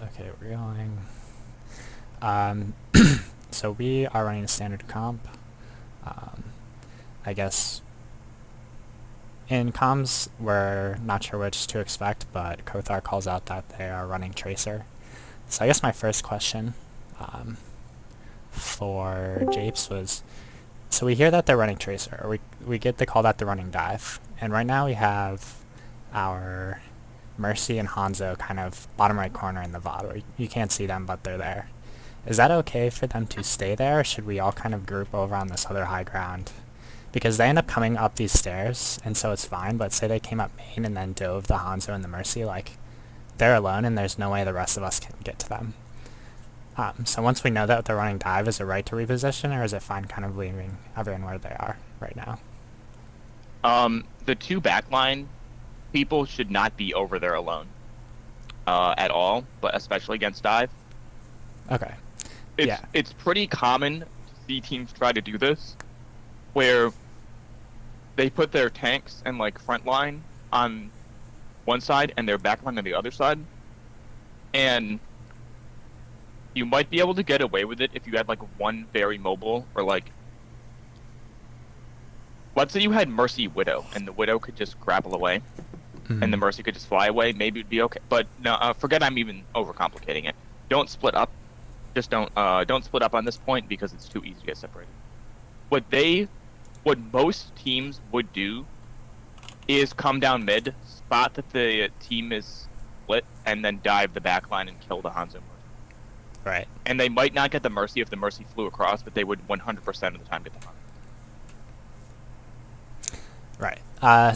Okay, we're going. Um, so we are running a standard comp. Um, I guess in comms we're not sure which to expect, but Kothar calls out that they are running Tracer. So I guess my first question for Japes was, so we hear that they're running Tracer, or we get the call that they're running Dive, and right now we have our Mercy and Hanzo kind of bottom right corner in the VOD, where you can't see them, but they're there. Is that okay for them to stay there, or should we all kind of group over on this other high ground? Because they end up coming up these stairs, and so it's fine, but say they came up main and then dove the Hanzo and the Mercy, like, they're alone and there's no way the rest of us can get to them. So once we know that they're running dive, is it right to reposition, or is it fine kind of leaving everyone where they are right now? The two backline people should not be over there alone at all, but especially against dive. Okay. It's pretty common to see teams try to do this, where they put their tanks and like front line on one side and their backline on the other side, and you might be able to get away with it if you had like one very mobile, or like, let's say you had Mercy Widow and the Widow could just grapple away and the Mercy could just fly away, maybe it'd be okay. But no, forget I'm even overcomplicating it. Don't split up. Just don't split up on this point because it's too easy to get separated. What most teams would do is come down mid, spot that the team is split, and then dive the backline and kill the Hanzo Mercy. Right. And they might not get the Mercy if the Mercy flew across, but they would 100% of the time get the Hanzo. Right.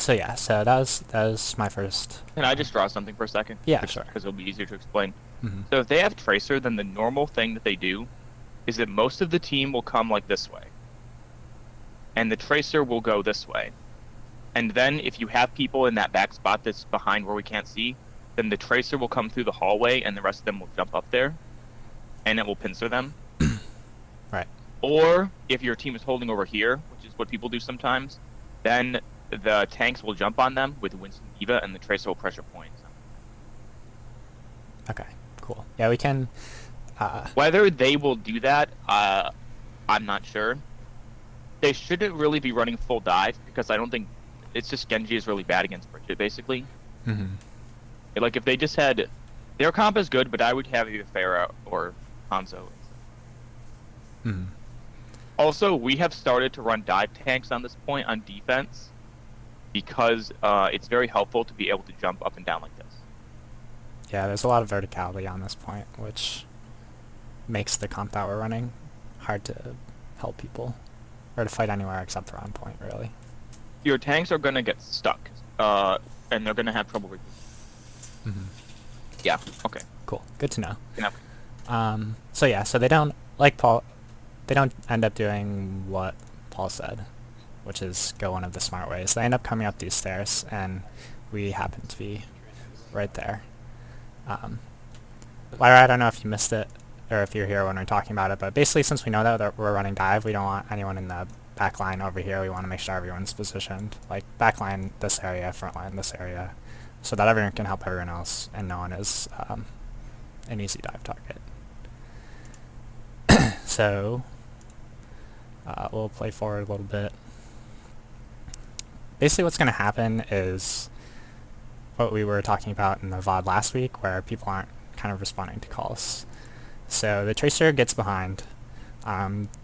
So that was my first. Can I just draw something for a second? Yeah, sure. Because it'll be easier to explain. Mm-hmm. So if they have Tracer, then the normal thing that they do is that most of the team will come like this way. And the Tracer will go this way. And then if you have people in that back spot that's behind where we can't see, then the Tracer will come through the hallway and the rest of them will jump up there. And it will pincer them. Right. Or if your team is holding over here, which is what people do sometimes, then the tanks will jump on them with Winston Eva and the Tracer will pressure points. Okay, cool. Yeah, we can... Whether they will do that, I'm not sure. They shouldn't really be running full dive because I don't think... It's just Genji is really bad against Bridget, basically. Mm-hmm. Like, if they just had... Their comp is good, but I would have either Pharah or Hanzo. Mm-hmm. Also, we have started to run dive tanks on this point on defense because it's very helpful to be able to jump up and down like this. Yeah, there's a lot of verticality on this point, which makes the comp that we're running hard to help people, or to fight anywhere except for on point, really. Your tanks are going to get stuck, and they're going to have trouble reaching. Mm-hmm. Yeah, okay. Cool, good to know. Yeah. So they don't, like Paul, they don't end up doing what Paul said, which is go one of the smart ways. They end up coming up these stairs, and we happen to be right there. Lyra, I don't know if you missed it, or if you're here when we're talking about it, but basically since we know that we're running dive, we don't want anyone in the back line over here. We want to make sure everyone's positioned, like back line this area, front line this area, so that everyone can help everyone else, and no one is an easy dive target. So we'll play forward a little bit. Basically what's going to happen is what we were talking about in the VOD last week, where people aren't kind of responding to calls. So the Tracer gets behind.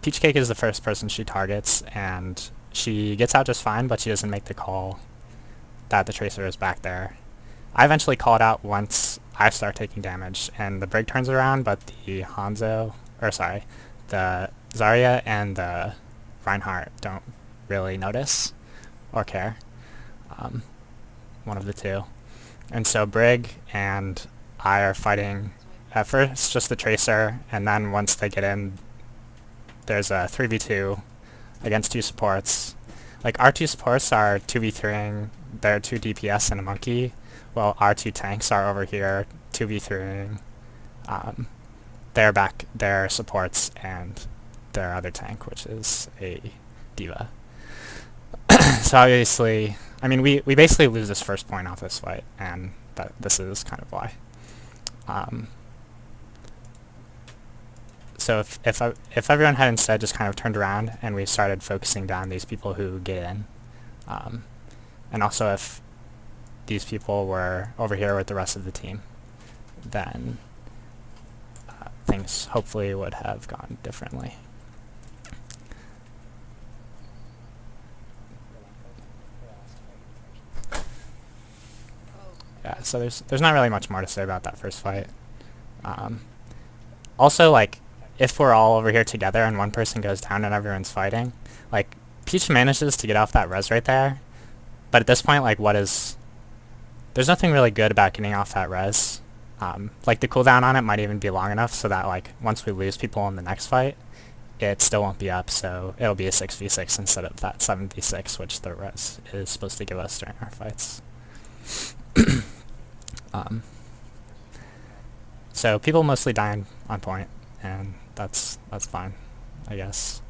Peach Cake is the first person she targets, and she gets out just fine, but she doesn't make the call that the Tracer is back there. I eventually call it out once I start taking damage, and the Brig turns around, but the the Zarya and the Reinhardt don't really notice or care. One of the two. And so Brig and I are fighting at first just the Tracer, and then once they get in, there's a 3v2 against two supports. Like, our two supports are 2v3ing their two DPS and a monkey, while our two tanks are over here 2v3ing their supports and their other tank, which is a diva. So obviously, I mean, we basically lose this first point off this fight, and this is kind of why. So if everyone had instead just kind of turned around and we started focusing down these people who get in, um, and also if these people were over here with the rest of the team, then things hopefully would have gone differently. Yeah, so there's not really much more to say about that first fight. Also, like, if we're all over here together and one person goes down and everyone's fighting, like, Peach manages to get off that res right there, but at this point, like, there's nothing really good about getting off that res. Like, the cooldown on it might even be long enough so that, like, once we lose people in the next fight, it still won't be up, so it'll be a 6v6 instead of that 7v6, which the res is supposed to give us during our fights. So people mostly dying on point, and that's fine, I guess.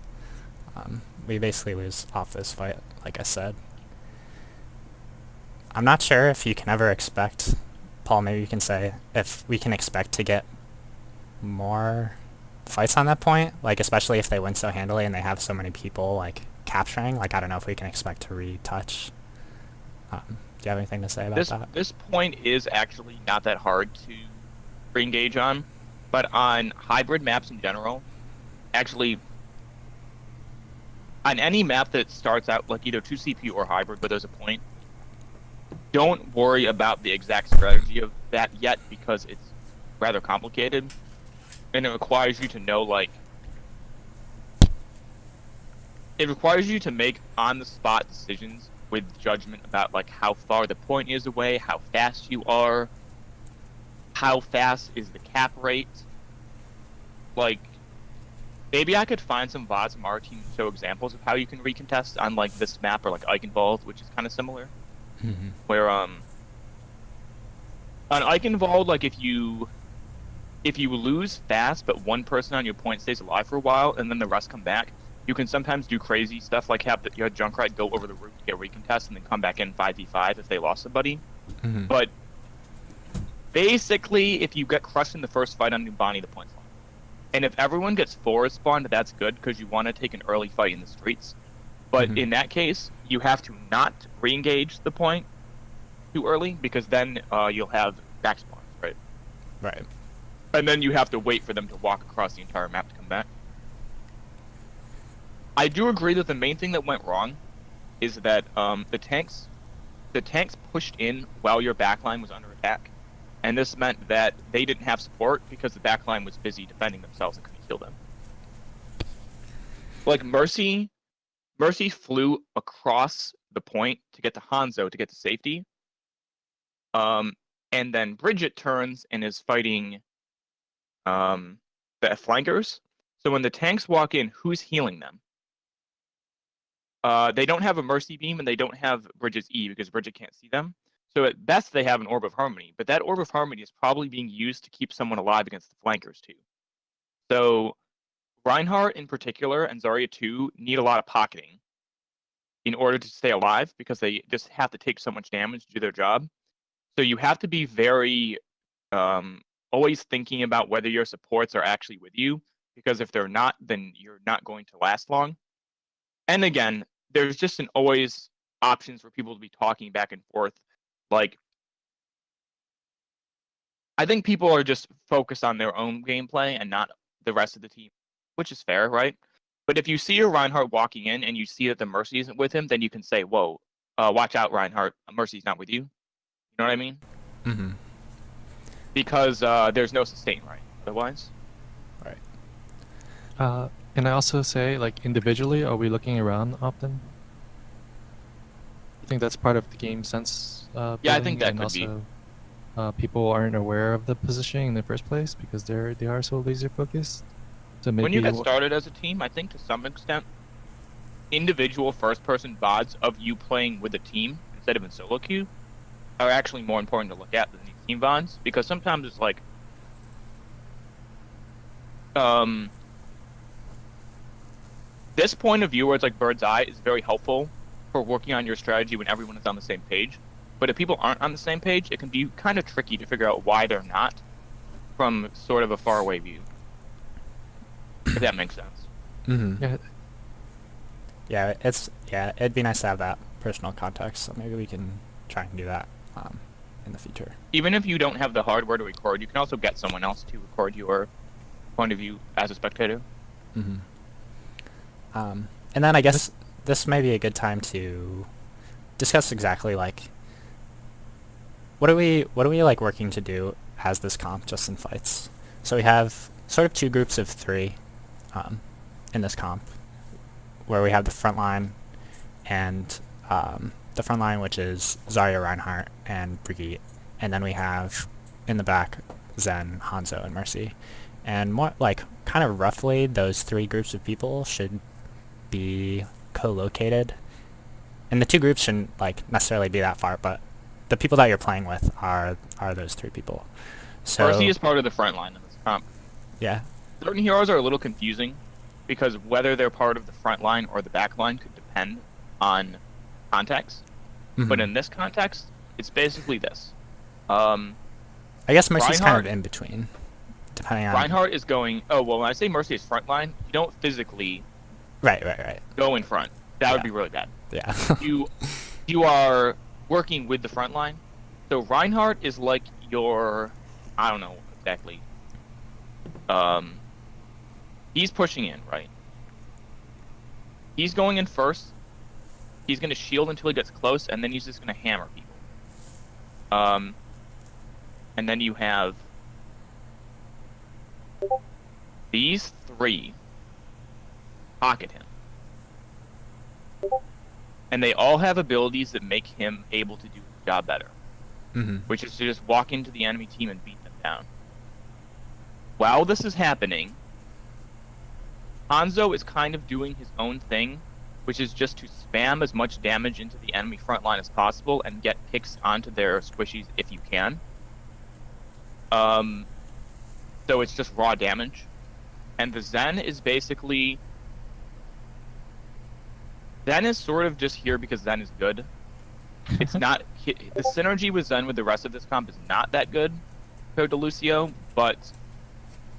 We basically lose off this fight, like I said. I'm not sure if you can ever expect, Paul, maybe you can say, if we can expect to get more fights on that point, like especially if they win so handily and they have so many people like capturing, like I don't know if we can expect to retouch. Do you have anything to say about that? This point is actually not that hard to re-engage on, but on hybrid maps in general, actually, on any map that starts out like either 2CPU or hybrid, but there's a point, don't worry about the exact strategy of that yet because it's rather complicated, and it requires you to know, like, it requires you to make on-the-spot decisions with judgment about like how far the point is away, how fast you are, how fast is the cap rate. Like, maybe I could find some VODs from our team to show examples of how you can recontest on like this map or like Eichenwald, which is kind of similar. Mm-hmm. Where on Eichenwald, like if you lose fast but one person on your point stays alive for a while and then the rest come back, you can sometimes do crazy stuff like have your Junkrat go over the roof to get recontest and then come back in 5v5 if they lost somebody. Mm-hmm. But basically, if you get crushed in the first fight on Numbani, the point's lost. And if everyone gets forward spawned, that's good because you want to take an early fight in the streets. But Mm-hmm. in that case, you have to not re-engage the point too early because then you'll have back spawns, right? Right. And then you have to wait for them to walk across the entire map to come back. I do agree that the main thing that went wrong is that the tanks pushed in while your backline was under attack, and this meant that they didn't have support because the backline was busy defending themselves and couldn't kill them. Like Mercy flew across the point to get to Hanzo to get to safety, and then Bridget turns and is fighting the flankers. So when the tanks walk in, who's healing them? They don't have a Mercy Beam and they don't have Bridget's E because Bridget can't see them. So at best they have an Orb of Harmony, but that Orb of Harmony is probably being used to keep someone alive against the flankers too. So Reinhardt in particular and Zarya too need a lot of pocketing in order to stay alive because they just have to take so much damage to do their job. So you have to be very always thinking about whether your supports are actually with you, because if they're not, then you're not going to last long. And again, there's just always options for people to be talking back and forth. Like, I think people are just focused on their own gameplay and not the rest of the team, which is fair, right? But if you see a Reinhardt walking in and you see that the Mercy isn't with him, then you can say, whoa, watch out, Reinhardt, Mercy's not with you. You know what I mean? Mm-hmm. Because there's no sustain, right? Otherwise. Right. Can I also say, like, individually, are we looking around often? I think that's part of the game sense. Yeah, I think that and could be. Also, people aren't aware of the positioning in the first place because they are so laser focused. So maybe When you get started as a team, I think to some extent, individual first-person VODs of you playing with a team instead of in solo queue are actually more important to look at than these team VODs, because sometimes it's like, this point of view where it's like bird's eye is very helpful for working on your strategy when everyone is on the same page. But if people aren't on the same page, it can be kind of tricky to figure out why they're not from sort of a faraway view. If that makes sense. Mm-hmm. Yeah, Yeah, it'd be nice to have that personal context, so maybe we can try and do that in the future. Even if you don't have the hardware to record, you can also get someone else to record your point of view as a spectator. Mm-hmm. And then I guess this may be a good time to discuss exactly like what are we like working to do as this comp just in fights. So we have sort of 2 groups of 3 in this comp, where we have the front line and the front line, which is Zarya, Reinhardt, and Brigitte, and then we have in the back Zen, Hanzo, and Mercy. And more like kind of roughly those 3 groups of people should be co-located, and the 2 groups shouldn't like necessarily be that far, but the people that you're playing with are those 3 people. So Mercy is part of the front line in this comp. yeah. Certain heroes are a little confusing because whether they're part of the front line or the back line could depend on context. Mm-hmm. But in this context, it's basically this. I guess Mercy's kind Reinhardt- of in between, depending on Reinhardt is going. Oh well, when I say Mercy is front line, you don't physically right. go in front. That would Yeah. be really bad. Yeah. You are working with the front line. So Reinhardt is like your, I don't know exactly. He's pushing in, right? He's going in first. He's going to shield until he gets close, and then he's just going to hammer people. And then you have these 3 pocket him. And they all have abilities that make him able to do his job better, Mm-hmm. which is to just walk into the enemy team and beat them down. While this is happening, Hanzo is kind of doing his own thing, which is just to spam as much damage into the enemy front line as possible and get picks onto their squishies if you can. So it's just raw damage. And the Zen is basically... Zen is sort of just here because Zen is good. It's not... The synergy with Zen with the rest of this comp is not that good compared to Lucio, but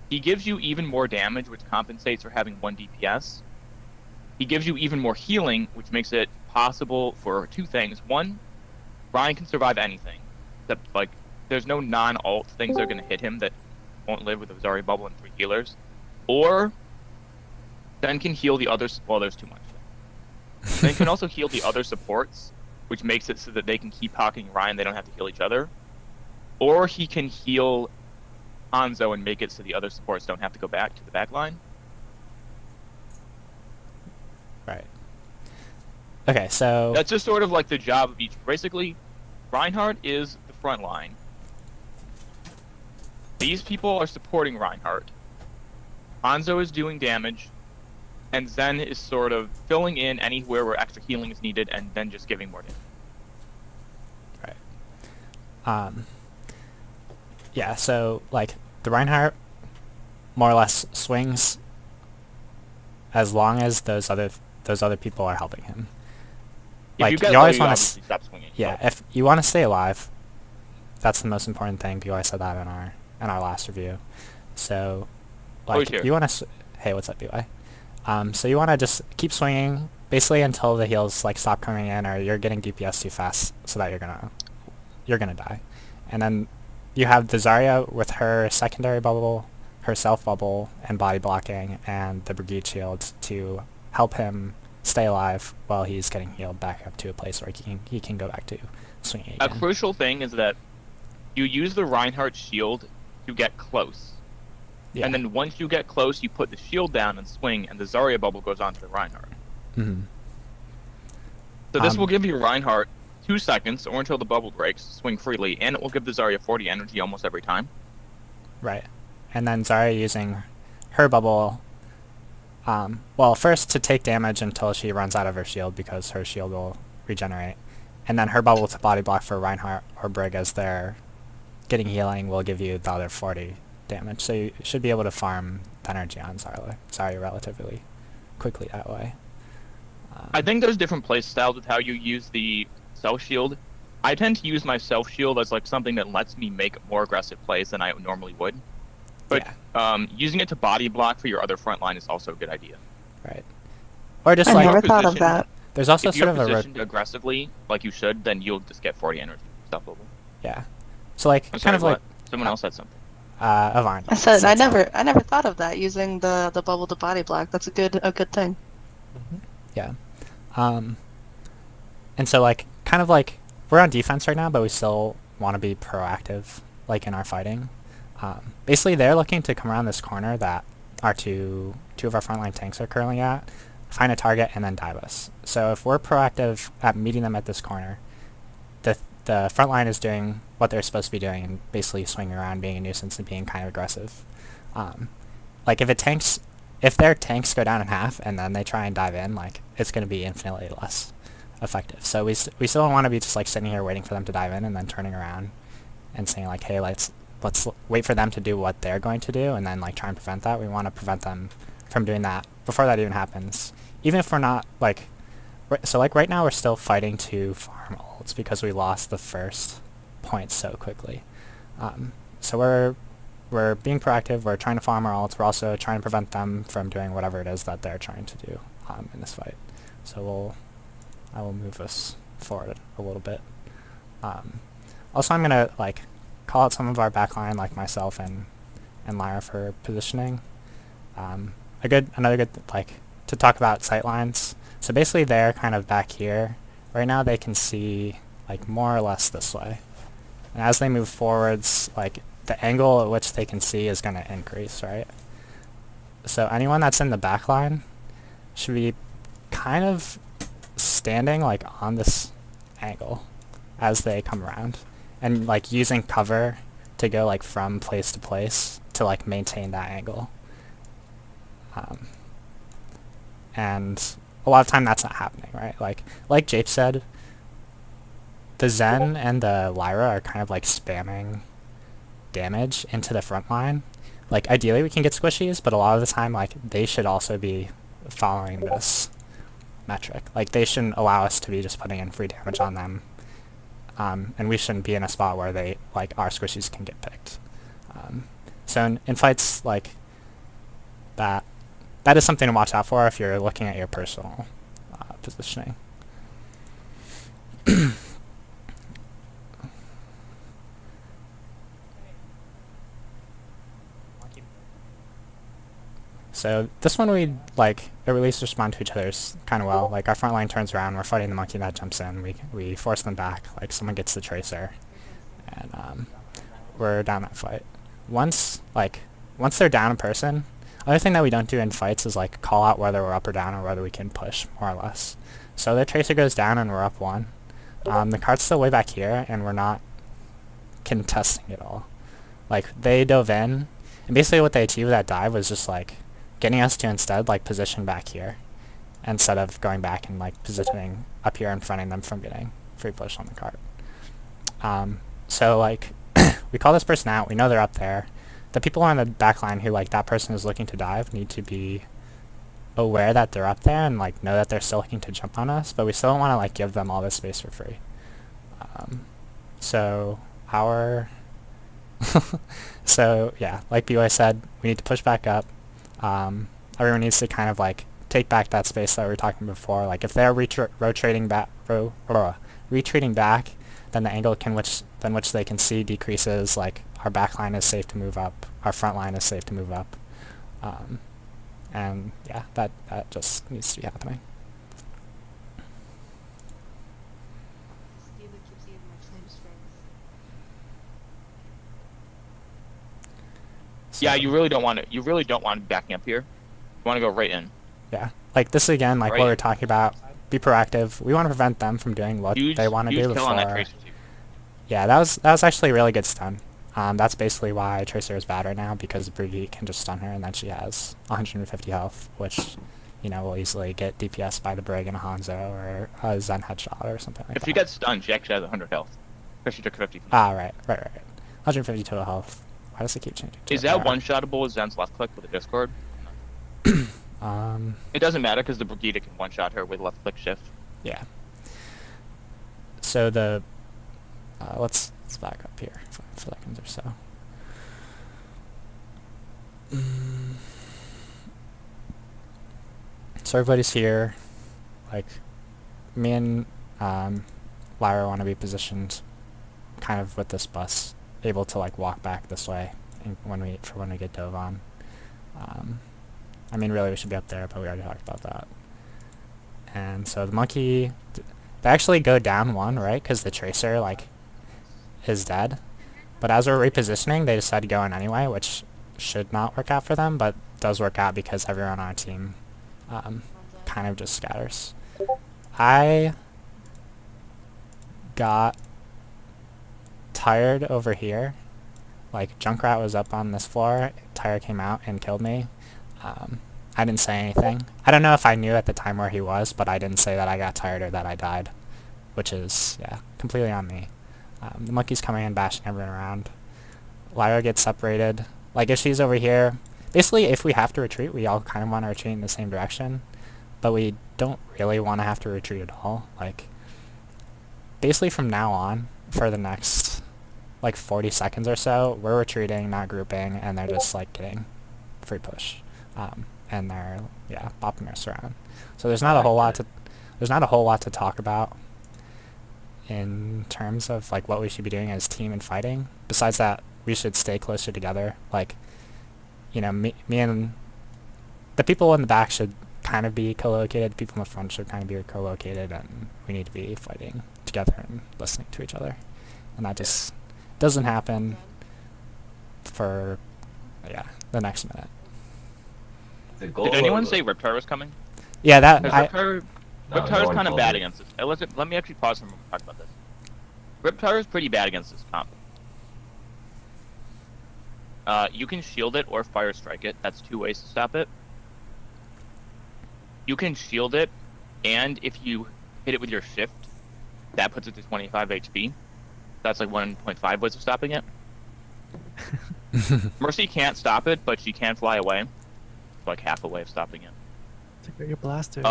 he gives you even more damage, which compensates for having 1 DPS. He gives you even more healing, which makes it possible for 2 things. 1, Ryan can survive anything. Except, like, there's no non-ult things that are going to hit him that won't live with a Zarya bubble and 3 healers. Or, Zen can heal the others. Well, there's too much. Zen can also heal the other supports, which makes it so that they can keep pocketing Ryan, they don't have to heal each other. Or he can heal Hanzo and make it so the other supports don't have to go back to the back line. Right. Okay, so That's just sort of like the job of each. Basically, Reinhardt is the front line. These people are supporting Reinhardt. Hanzo is doing damage, and Zen is sort of filling in anywhere where extra healing is needed, and then just giving more damage. yeah, so like the Reinhardt more or less swings as long as those other people are helping him. If Like you get you low, always you want to obviously stop swinging. yeah, but if you want to stay alive, that's the most important thing. BY said that in our last review. So like sure. you want to hey, what's up, BY? So you want to just keep swinging basically until the heals like stop coming in or you're getting DPS too fast so that you're gonna die. And then you have the Zarya with her secondary bubble, her self bubble, and body blocking, and the Brigitte shield to help him stay alive while he's getting healed back up to a place where he can go back to swinging a again. crucial thing is that you use the Reinhardt shield to get close. Yeah. And then once you get close, you put the shield down and swing, and the Zarya bubble goes onto the Reinhardt. Mm-hmm. So this will give you Reinhardt 2 seconds, or until the bubble breaks, swing freely, and it will give the Zarya 40 energy almost every time. Right. And then Zarya using her bubble, well, first to take damage until she runs out of her shield because her shield will regenerate. And then her bubble to body block for Reinhardt or Brig as they're getting healing will give you the other 40 damage. So you should be able to farm the energy on Zarya relatively quickly that way. I think there's different play styles with how you use the self shield. I tend to use my self shield as like something that lets me make more aggressive plays than I normally would. But Yeah. Using it to body block for your other front line is also a good idea. Right. Or just I like, never thought of that. there's also If sort you're of a positioned aggressively, like you should, then you'll just get 40 energy stuff level. yeah. So like I'm kind sorry, of what? like Someone else said something. Avani. I said I something. never thought of that using the bubble to body block. That's a good thing. Yeah. And so like kind of like we're on defense right now, but we still want to be proactive like in our fighting. Basically, they're looking to come around this corner that our two of our frontline tanks are currently at, find a target, and then dive us. So if we're proactive at meeting them at this corner, the front line is doing what they're supposed to be doing and basically swinging around, being a nuisance, and being kind of aggressive. Like if their tanks go down in half and then they try and dive in, like it's going to be infinitely less effective. So we still don't want to be just like sitting here waiting for them to dive in and then turning around and saying like, hey, let's wait for them to do what they're going to do and then like try and prevent that. We want to prevent them from doing that before that even happens. Even if we're not like, so like right now we're still fighting to farm ults because we lost the first point so quickly. So we're being proactive. We're trying to farm our ults. We're also trying to prevent them from doing whatever it is that they're trying to do in this fight. So I will move us forward a little bit. Also, I'm gonna like call out some of our backline, like myself and Lyra for positioning. Another good like to talk about sight lines. So basically, they're kind of back here. Right now, they can see like more or less this way, and as they move forwards, like the angle at which they can see is going to increase, right? So anyone that's in the back line should be kind of standing like on this angle as they come around and like using cover to go like from place to place to like maintain that angle. And a lot of time that's not happening, right? Like Jape said, the Zen and the Lyra are kind of like spamming damage into the front line. Like ideally we can get squishies, but a lot of the time like they should also be following this metric. Like they shouldn't allow us to be just putting in free damage on them. And we shouldn't be in a spot where they like our squishies can get picked. So in fights like that is something to watch out for if you're looking at your personal positioning. So this one we like at least respond to each other's kind of well. Like our front line turns around, we're fighting the monkey that jumps in. We force them back. Like someone gets the tracer, and we're down that fight. Once they're down in person, other thing that we don't do in fights is like call out whether we're up or down or whether we can push more or less. So their tracer goes down and we're up one. The cart's still way back here and we're not contesting it all. Like they dove in, and basically what they achieved with that dive was just like getting us to instead like position back here instead of going back and like positioning up here and fronting them from getting free push on the cart. So like we call this person out, we know they're up there. The people on the back line who like that person is looking to dive need to be aware that they're up there and like know that they're still looking to jump on us, but we still don't want to like give them all this space for free. So our so yeah, like B-Way said, we need to push back up. Everyone needs to kind of like take back that space that we were talking before. Like if they're retreating back, then the angle than which they can see decreases. Like our back line is safe to move up, our front line is safe to move up, and yeah, that just needs to be happening. So, Yeah, you really don't want to. You really don't want to be backing up here. You want to go right in. yeah, like this again, like Right what we in. were talking about. Be proactive. We want to prevent them from doing what they want to do Huge kill on that before. tracer too. Yeah, that was actually a really good stun. That's basically why Tracer is bad right now, because Brew can just stun her and then she has 150 health, which, you know, will easily get DPS by the Brig and a Hanzo or a Zen headshot or something like If that. she gets stunned, she actually has 100 health. Because she took 50. Right. 150 total health. Why does it keep changing? Is that one-shottable with Zen's left click with a Discord? It doesn't matter because the Brigida can one-shot her with left click shift. Yeah. So the let's back up here for 5 seconds or so. So everybody's here. Like, me and Lyra want to be positioned kind of with this bus, able to like walk back this way when we get dove on. I mean, really, we should be up there, but we already talked about that. And so the monkey, they actually go down one, right? Because the tracer like is dead. But as we're repositioning, they decide to go in anyway, which should not work out for them, but does work out because everyone on our team kind of just scatters. I got tired over here. Like, Junkrat was up on this floor, Tire came out and killed me. I didn't say anything. I don't know if I knew at the time where he was, but I didn't say that I got tired or that I died, which is, yeah, completely on me. The monkey's coming in, bashing everyone around. Lyra gets separated. Like, if she's over here, basically, if we have to retreat, we all kind of want to retreat in the same direction, but we don't really want to have to retreat at all. Like, basically from now on, for the next, like, 40 seconds or so, we're retreating, not grouping, and they're just, like, getting free push. And they're, yeah, bopping us around. So there's not a whole lot to talk about in terms of, like, what we should be doing as team and fighting. Besides that, we should stay closer together. Like, you know, me and the people in the back should kind of be co-located. People in the front should kind of be co-located, and we need to be fighting together and listening to each other. And that just doesn't happen for, yeah, the next minute. Did anyone say Riptide was coming? Yeah, that Riptide is kind of bad against this. Let me actually pause for a moment and talk about this. Riptide is pretty bad against this comp. You can shield it or fire strike it. That's 2 ways to stop it. You can shield it, and if you hit it with your shift, that puts it to 25 HP. That's like 1.5 ways of stopping it. Mercy can't stop it, but she can fly away. It's like half a way of stopping it. Take out your blaster.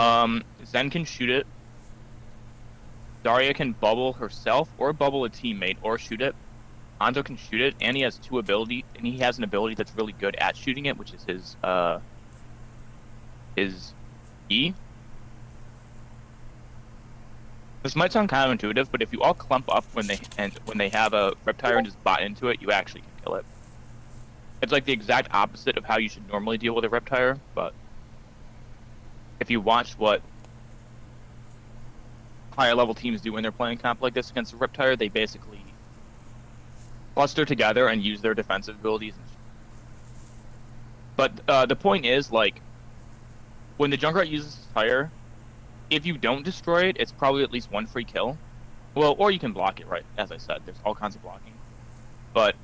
Zen can shoot it. Daria can bubble herself, or bubble a teammate, or shoot it. Hanzo can shoot it, and he has an ability that's really good at shooting it, which is his E. This might sound counterintuitive, but if you all clump up when they have a Reptile and just bot into it, you actually can kill it. It's like the exact opposite of how you should normally deal with a Reptile, but if you watch what higher level teams do when they're playing comp like this against a Reptile, they basically cluster together and use their defensive abilities. But the point is, like, when the Junkrat uses his tire, if you don't destroy it, it's probably at least 1 free kill. Well, or you can block it, right? As I said, there's all kinds of blocking. But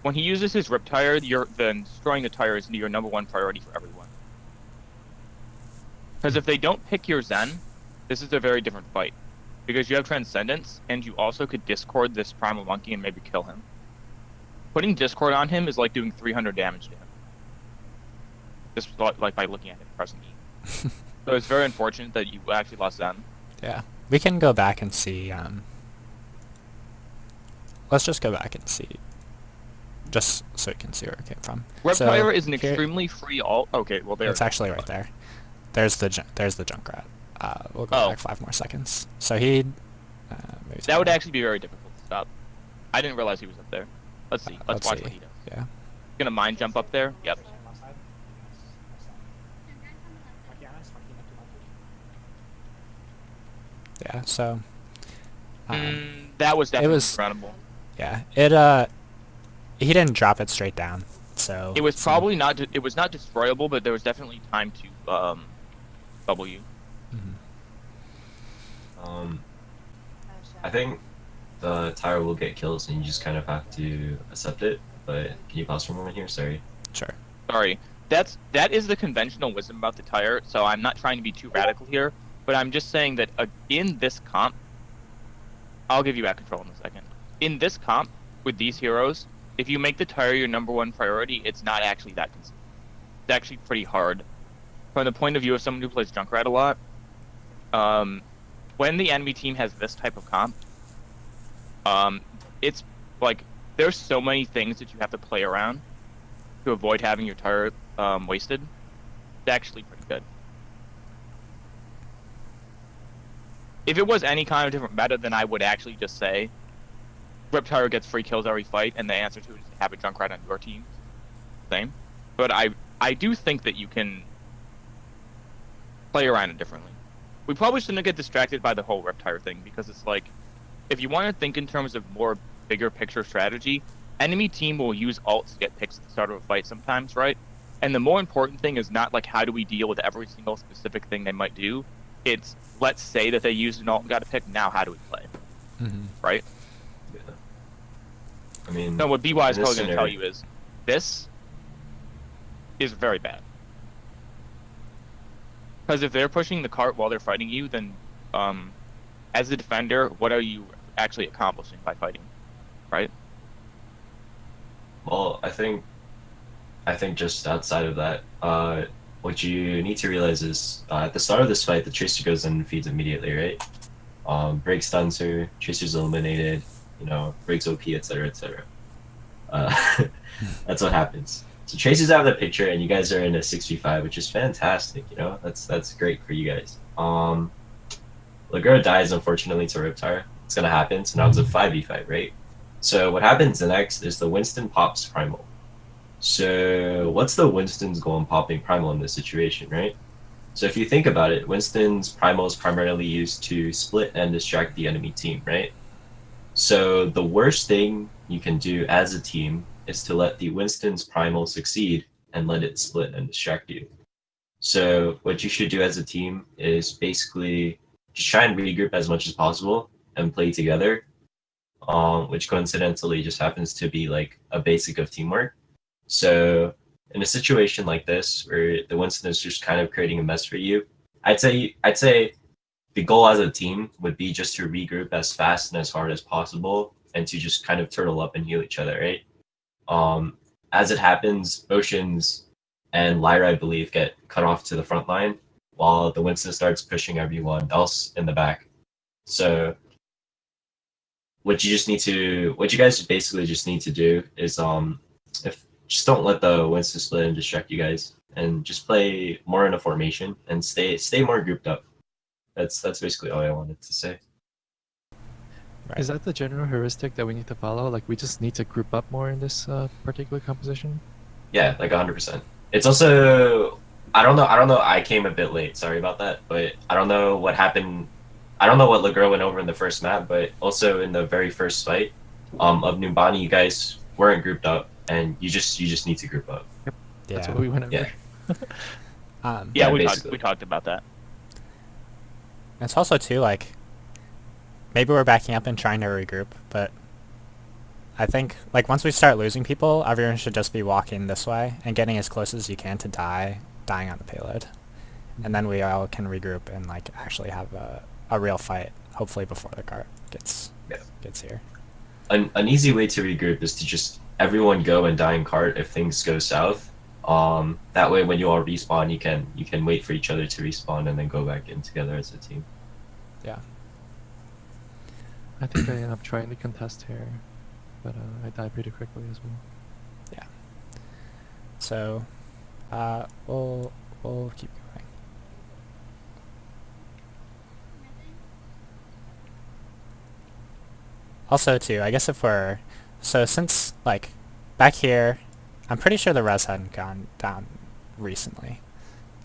when he uses his Rip Tire, then destroying the tire is your #1 priority for everyone. Because if they don't pick your Zen, this is a very different fight. Because you have Transcendence, and you also could Discord this Primal Monkey and maybe kill him. Putting Discord on him is like doing 300 damage to him. Just like by looking at him, pressing E. So it's very unfortunate that you actually lost Zen. Yeah. We can go back and see, let's just go back and see, just so you can see where it came from. Reptile is an extremely free ult. Okay, well there. It's actually right there. There's the Junkrat. We'll go back 5 more seconds. So he. Maybe that would actually be very difficult to stop. I didn't realize he was up there. Let's see. Let's watch what he does. Yeah. Gonna mind jump up there. Yep. Yeah. So. That was definitely incredible. Yeah. It. He didn't drop it straight down. So. It was probably not. It was not destroyable, but there was definitely time to bubble you. I think the tire will get kills and you just kind of have to accept it, but can you pause for a moment here? Sorry. Sure. Sorry. That is the conventional wisdom about the tire, so I'm not trying to be too radical here, but I'm just saying that in this comp, I'll give you back control in a second. In this comp, with these heroes, if you make the tire your #1 priority, it's not actually that consistent. It's actually pretty hard. From the point of view of someone who plays Junkrat a lot, when the enemy team has this type of comp, it's like there's so many things that you have to play around to avoid having your turret wasted, it's actually pretty good. If it was any kind of different meta, then I would actually just say Reptile gets free kills every fight, and the answer to it is to have a Junkrat on your team. Same. But I do think that you can play around it differently. We probably shouldn't get distracted by the whole Reptile thing, because it's like, if you want to think in terms of more bigger picture strategy, enemy team will use ults to get picks at the start of a fight sometimes, right? And the more important thing is not like how do we deal with every single specific thing they might do. It's, let's say that they used an ult and got a pick, now how do we play? Right? Yeah. I mean, No, what BY is in this probably going to tell scenario- you is, this is very bad. Because if they're pushing the cart while they're fighting you, then as a defender, what are you actually accomplishing by fighting? Right? Well, I think just outside of that, what you need to realize is at the start of this fight, the Tracer goes in and feeds immediately, right? Break stuns her, Tracer's eliminated, you know, breaks OP, etc., etc. That's what happens. So Tracer's out of the picture, and you guys are in a 6v5, which is fantastic. You know, that's great for you guys. Lagura dies unfortunately to Riptire. It's gonna happen. So now it's a 5v5, right? So what happens next is the Winston pops Primal. So what's the Winston's goal in popping Primal in this situation, right? So if you think about it, Winston's Primal is primarily used to split and distract the enemy team, right? So the worst thing you can do as a team is to let the Winston's Primal succeed and let it split and distract you. So what you should do as a team is basically just try and regroup as much as possible and play together, which coincidentally just happens to be like a basic of teamwork. So in a situation like this where the Winston is just kind of creating a mess for you, I'd say the goal as a team would be just to regroup as fast and as hard as possible and to just kind of turtle up and heal each other, right? As it happens, Oceans and Lyra, I believe, get cut off to the front line while the Winston starts pushing everyone else in the back. So what you guys basically just need to do is just don't let the Winston split and distract you guys, and just play more in a formation and stay more grouped up. That's basically all I wanted to say. Right. Is that the general heuristic that we need to follow? Like, we just need to group up more in this particular composition? Yeah, like 100%. It's also, I don't know. I came a bit late. Sorry about that. But I don't know what happened. I don't know what Legro went over in the first map, but also in the very first fight of Numbani, you guys weren't grouped up, and you just need to group up. That's Yeah. what we went over. Yeah. Yeah, Yeah, we basically. talked about that. It's also too like maybe we're backing up and trying to regroup, but I think like once we start losing people, everyone should just be walking this way and getting as close as you can to dying on the payload, and then we all can regroup and like actually have a real fight, hopefully before the cart gets here. An easy way to regroup is to just everyone go and die in cart if things go south. That way, when you all respawn, you can wait for each other to respawn and then go back in together as a team. Yeah. I think I end up trying to contest here, but I die pretty quickly as well. Yeah. So, we'll keep going. Also, too, I guess since like back here, I'm pretty sure the res hadn't gone down recently,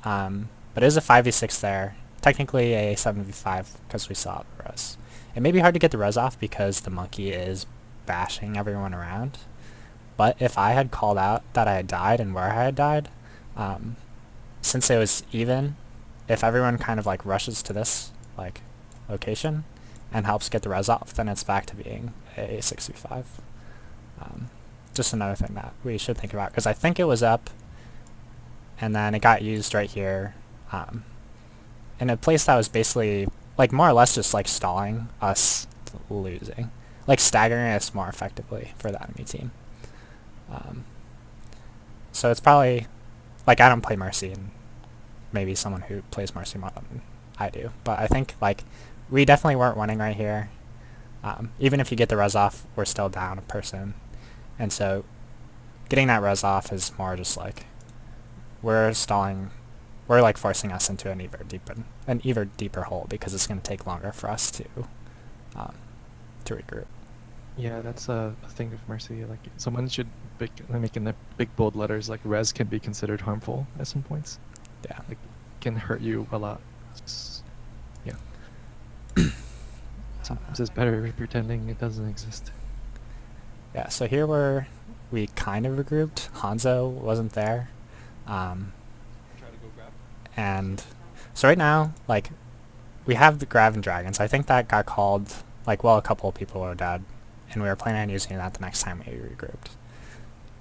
but it is a 5v6 there. Technically a 7v5 because we saw the res. It may be hard to get the res off because the monkey is bashing everyone around. But if I had called out that I had died and where I had died, since it was even, if everyone kind of like rushes to this like location and helps get the res off, then it's back to being a 6v5. Just another thing that we should think about, because I think it was up and then it got used right here in a place that was basically like more or less just like stalling us losing, like staggering us more effectively for the enemy team. So it's probably like I don't play Mercy, and maybe someone who plays Mercy more than I do, but I think like we definitely weren't winning right here. Even if you get the res off, we're still down a person, and so getting that res off is more just like we're stalling. We're like forcing us into an even deeper hole because it's going to take longer for us um, to regroup. Yeah, that's a thing of Mercy. Like someone should make in the big bold letters like res can be considered harmful at some points. Yeah. Like can hurt you a lot. It's, yeah. Sometimes it's better pretending it doesn't exist. Yeah. So here we kind of regrouped. Hanzo wasn't there. And so right now, like, we have the Grav and Dragons. I think that got called, like, well, a couple of people were dead, and we were planning on using that the next time we regrouped.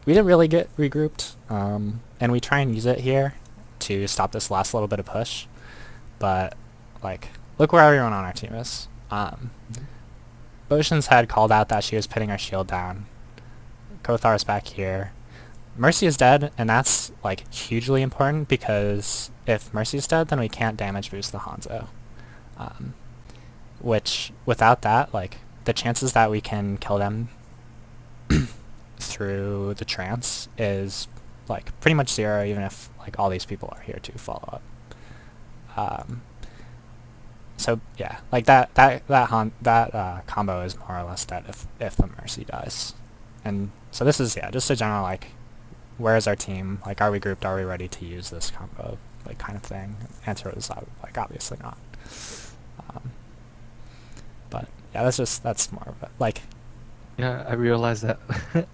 We didn't really get regrouped, and we try and use it here to stop this last little bit of push, but, like, look where everyone on our team is. Oceans had called out that she was pinning our shield down. Kothar's back here. Mercy is dead, and that's, like, hugely important, because if Mercy is dead, then we can't damage boost the Hanzo. Which, without that, like, the chances that we can kill them through the trance is, like, pretty much zero, even if, like, all these people are here to follow up. So, yeah, like, that combo is more or less dead if the Mercy dies. And so this is, yeah, just a general, like, where is our team? Like, are we grouped? Are we ready to use this combo? Like, kind of thing. Answer is, like, obviously not. But, yeah, that's more of it. Like... Yeah, I realized that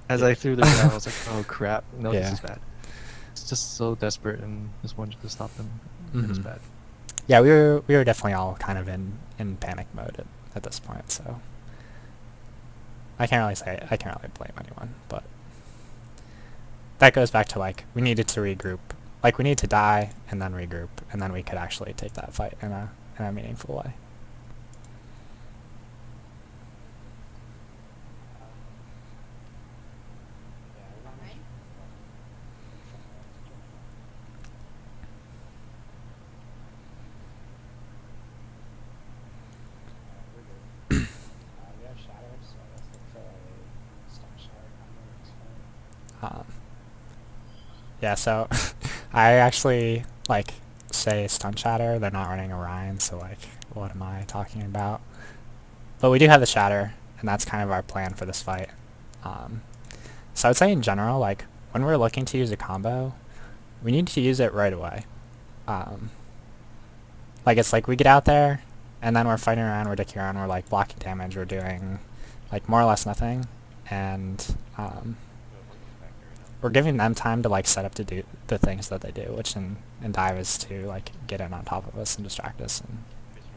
as I threw the ground, I was like, oh crap, no, Yeah. this is bad. It's just so desperate and just wanted to stop them. It was bad. Yeah, we were definitely all kind of in panic mode at this point, so... I can't really blame anyone, but... That goes back to, like, we needed to regroup. Like, we need to die, and then regroup, and then we could actually take that fight in a meaningful way. Yeah, so I actually, like, say Stun Shatter. They're not running Orion, so, like, what am I talking about? But we do have the Shatter, and that's kind of our plan for this fight. So I would say in general, like, when we're looking to use a combo, we need to use it right away. Like, it's like we get out there, and then we're fighting around, we're dicking around, we're, like, blocking damage, we're doing, like, more or less nothing, and we're giving them time to, like, set up to do the things that they do, which in dive is to, like, get in on top of us and distract us and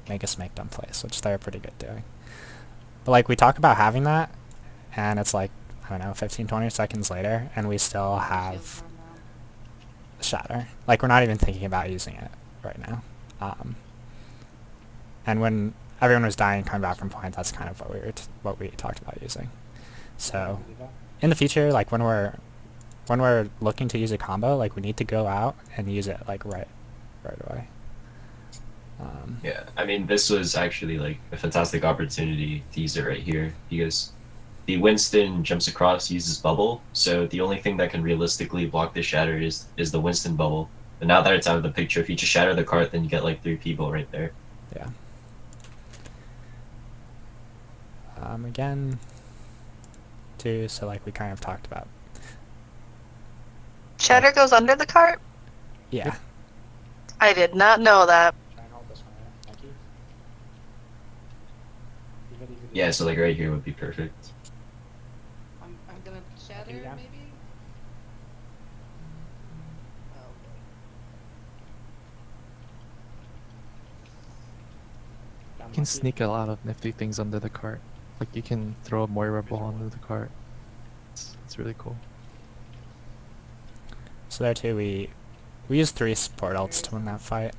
make us make dumb plays, which they're pretty good doing. But, like, we talk about having that, and it's like, I don't know, 15, 20 seconds later, and we still have Shatter. Like, we're not even thinking about using it right now. And when everyone was dying coming back from point, that's kind of what we talked about using. So, in the future, like, when we're looking to use a combo, like, we need to go out and use it, like, right away. Yeah, I mean, this was actually, like, a fantastic opportunity to use it right here, because the Winston jumps across, uses bubble, so the only thing that can realistically block the shatter is the Winston bubble. But now that it's out of the picture, if you just shatter the cart, then you get, like, 3 people right there. Yeah. Again, too, so, like, we kind of talked about. Shatter goes under the cart? Yeah. I did not know that. Yeah, so, like, right here would be perfect. I'm gonna shatter, maybe? You can sneak a lot of nifty things under the cart. Like you can throw a Moira ball under the cart. It's really cool. So there too, we used 3 support ults to win that fight.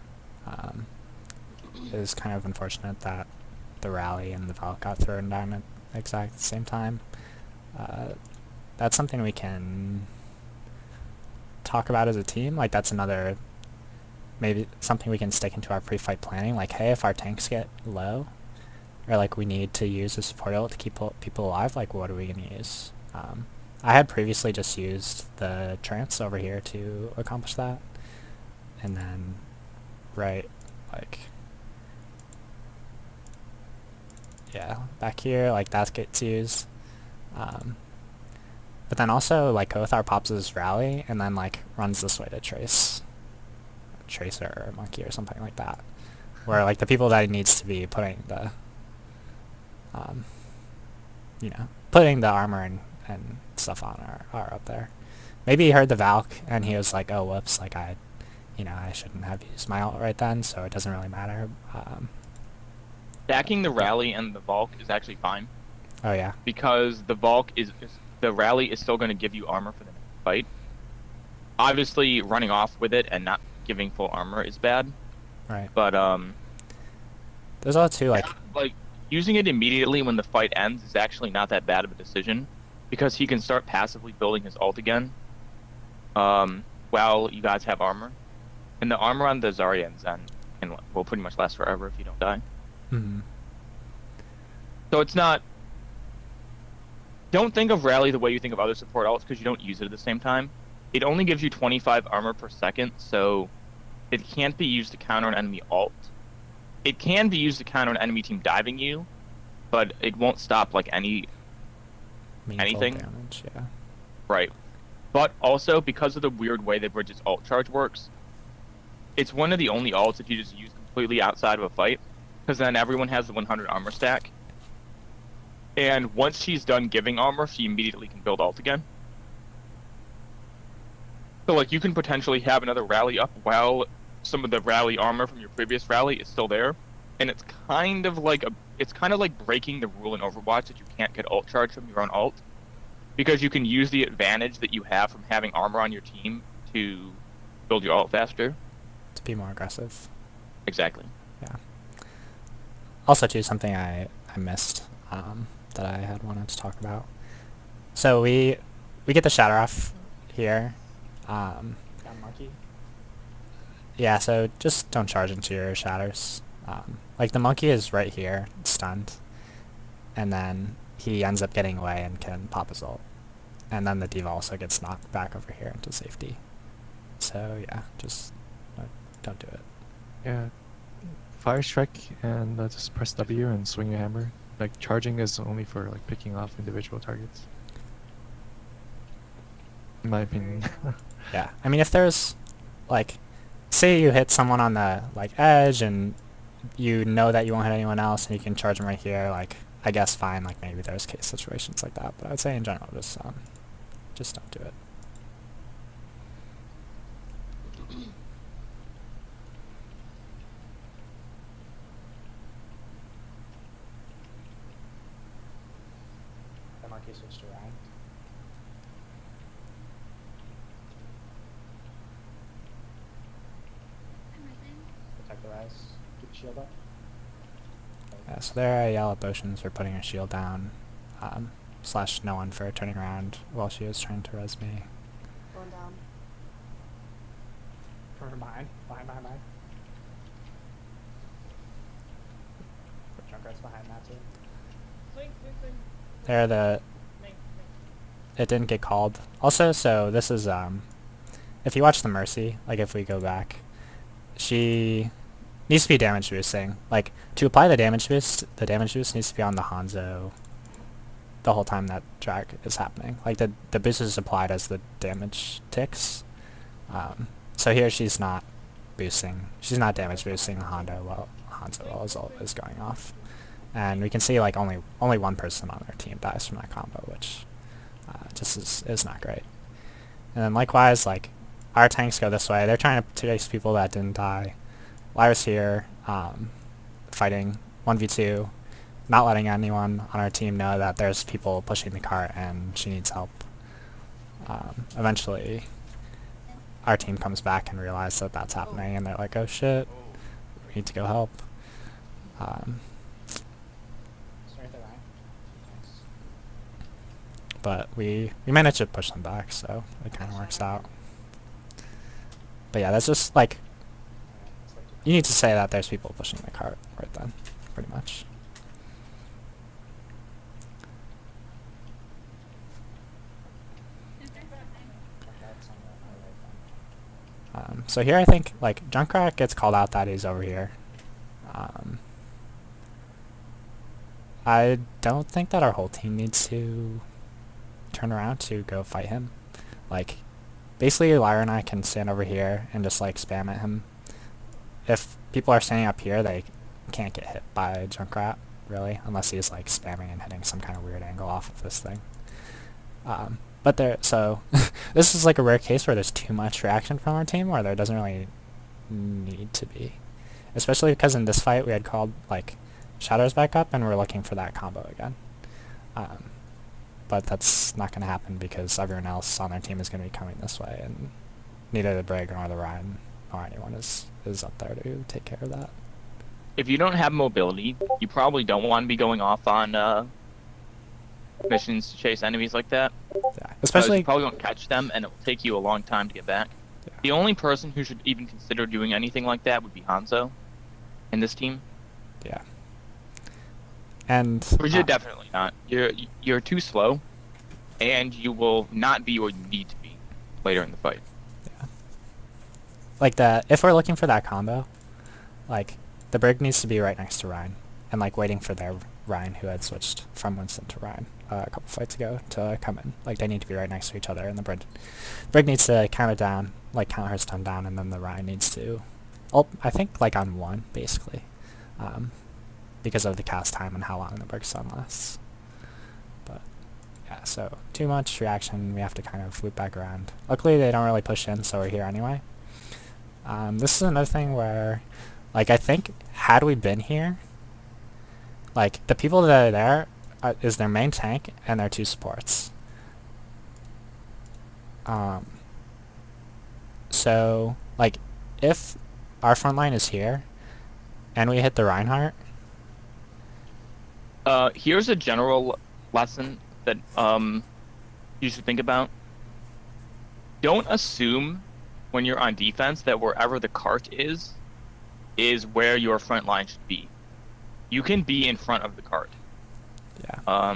It was kind of unfortunate that the rally and the Valk got thrown down at the exact same time. That's something we can talk about as a team. Like, that's another, maybe something we can stick into our pre-fight planning. Like, hey, if our tanks get low, or, like, we need to use a support ult to keep people alive, like, what are we going to use? I had previously just used the trance over here to accomplish that. And then, right, like, yeah, back here, like, that gets used. But then also, like, Kothar pops his rally and then, like, runs this way to Tracer or Monkey or something like that. Where, like, the people that he needs to be putting the, putting the armor and stuff on are up there. Maybe he heard the Valk and he was like, oh, whoops, like, I shouldn't have used my ult right then, so it doesn't really matter. Stacking the rally and the Valk is actually fine. Oh, yeah. Because the the rally is still going to give you armor for the next fight. Obviously, running off with it and not giving full armor is bad. Right. But there's also too, like using it immediately when the fight ends is actually not that bad of a decision, because he can start passively building his ult again, while you guys have armor, and the armor on the Zarya and Zen will pretty much last forever if you don't die. Mm-hmm. So it's not. Don't think of rally the way you think of other support ults, because you don't use it at the same time. It only gives you 25 armor per second, so it can't be used to counter an enemy ult. It can be used to counter an enemy team diving you, but it won't stop like anything. Damage, yeah. Right. But also, because of the weird way that Bridget's ult charge works, it's one of the only ults that you just use completely outside of a fight, because then everyone has the 100 armor stack. And once she's done giving armor, she immediately can build ult again. So, like, you can potentially have another rally up while some of the rally armor from your previous rally is still there. And it's kind of like breaking the rule in Overwatch that you can't get ult charge from your own ult, because you can use the advantage that you have from having armor on your team to build your ult faster. To be more aggressive. Exactly. Yeah. Also, too, something I missed that I had wanted to talk about. So we get the shatter off here. Monkey. Yeah, so just don't charge into your shatters. Like, the monkey is right here, stunned, and then he ends up getting away and can pop his ult. And then the diva also gets knocked back over here into safety. So yeah, just don't do it. Yeah. Fire strike and just press W and swing your hammer. Like, charging is only for like picking off individual targets, in my opinion. Yeah, I mean, if there's, like, say you hit someone on the, like, edge and you know that you won't hit anyone else and you can charge them right here, like, I guess fine, like, maybe there's case situations like that, but I would say in general, just don't do it. The monkey switched around. Protect the rise. Keep the shield up. Yeah, so there I yell at Potions for putting her shield down, / no one for turning around while she was trying to res me. Going down. From behind. Junkrat's behind that too. There, it didn't get called. Also, so this is, if you watch the Mercy, like, if we go back, she needs to be damage boosting. Like, to apply the damage boost needs to be on the Hanzo the whole time that drag is happening. Like, the boost is applied as the damage ticks. So here she's not boosting. She's not damage boosting the Hanzo while his ult is going off. And we can see, like, only one person on their team dies from that combo, which just is not great. And then likewise, like, our tanks go this way. They're trying to chase people that didn't die. Lyra's here, fighting 1v2, not letting anyone on our team know that there's people pushing the cart and she needs help. Eventually, our team comes back and realizes that that's happening, and they're like, oh shit, we need to go help. But we managed to push them back, so it kind of works out. But yeah, that's just, like, you need to say that there's people pushing the cart right then, pretty much. So here I think like Junkrat gets called out that he's over here. I don't think that our whole team needs to turn around to go fight him. Like, basically Lyra and I can stand over here and just like spam at him. If people are standing up here, they can't get hit by Junkrat, really, unless he's like spamming and hitting some kind of weird angle off of this thing. But so this is like a rare case where there's too much reaction from our team where there doesn't really need to be. Especially because in this fight we had called like Shadows back up and we're looking for that combo again. But that's not going to happen because everyone else on their team is going to be coming this way, and neither the Brig nor the Ryan nor anyone is up there to take care of that. If you don't have mobility, you probably don't want to be going off on missions to chase enemies like that. Yeah, especially you probably won't catch them, and it will take you a long time to get back. Yeah. The only person who should even consider doing anything like that would be Hanzo in this team. Yeah. And Bridget, definitely not. You're too slow, and you will not be where you need to be later in the fight. Yeah. Like that, if we're looking for that combo, like the Brig needs to be right next to Ryan, and like waiting for their Ryan who had switched from Winston to Ryan a couple fights ago to come in. Like they need to be right next to each other, and the Brig needs to count it down, like count her stun down, and then the Ryan needs to, I think like on 1 basically. Because of the cast time and how long the Brig stun lasts. But yeah, so too much reaction, we have to kind of loop back around. Luckily they don't really push in, so we're here anyway. This is another thing where, like I think, had we been here, like the people that are there is their main tank and their 2 supports. So like if our front line is here and we hit the Reinhardt, here's a general lesson that you should think about. Don't assume when you're on defense that wherever the cart is where your front line should be. You can be in front of the cart. Yeah.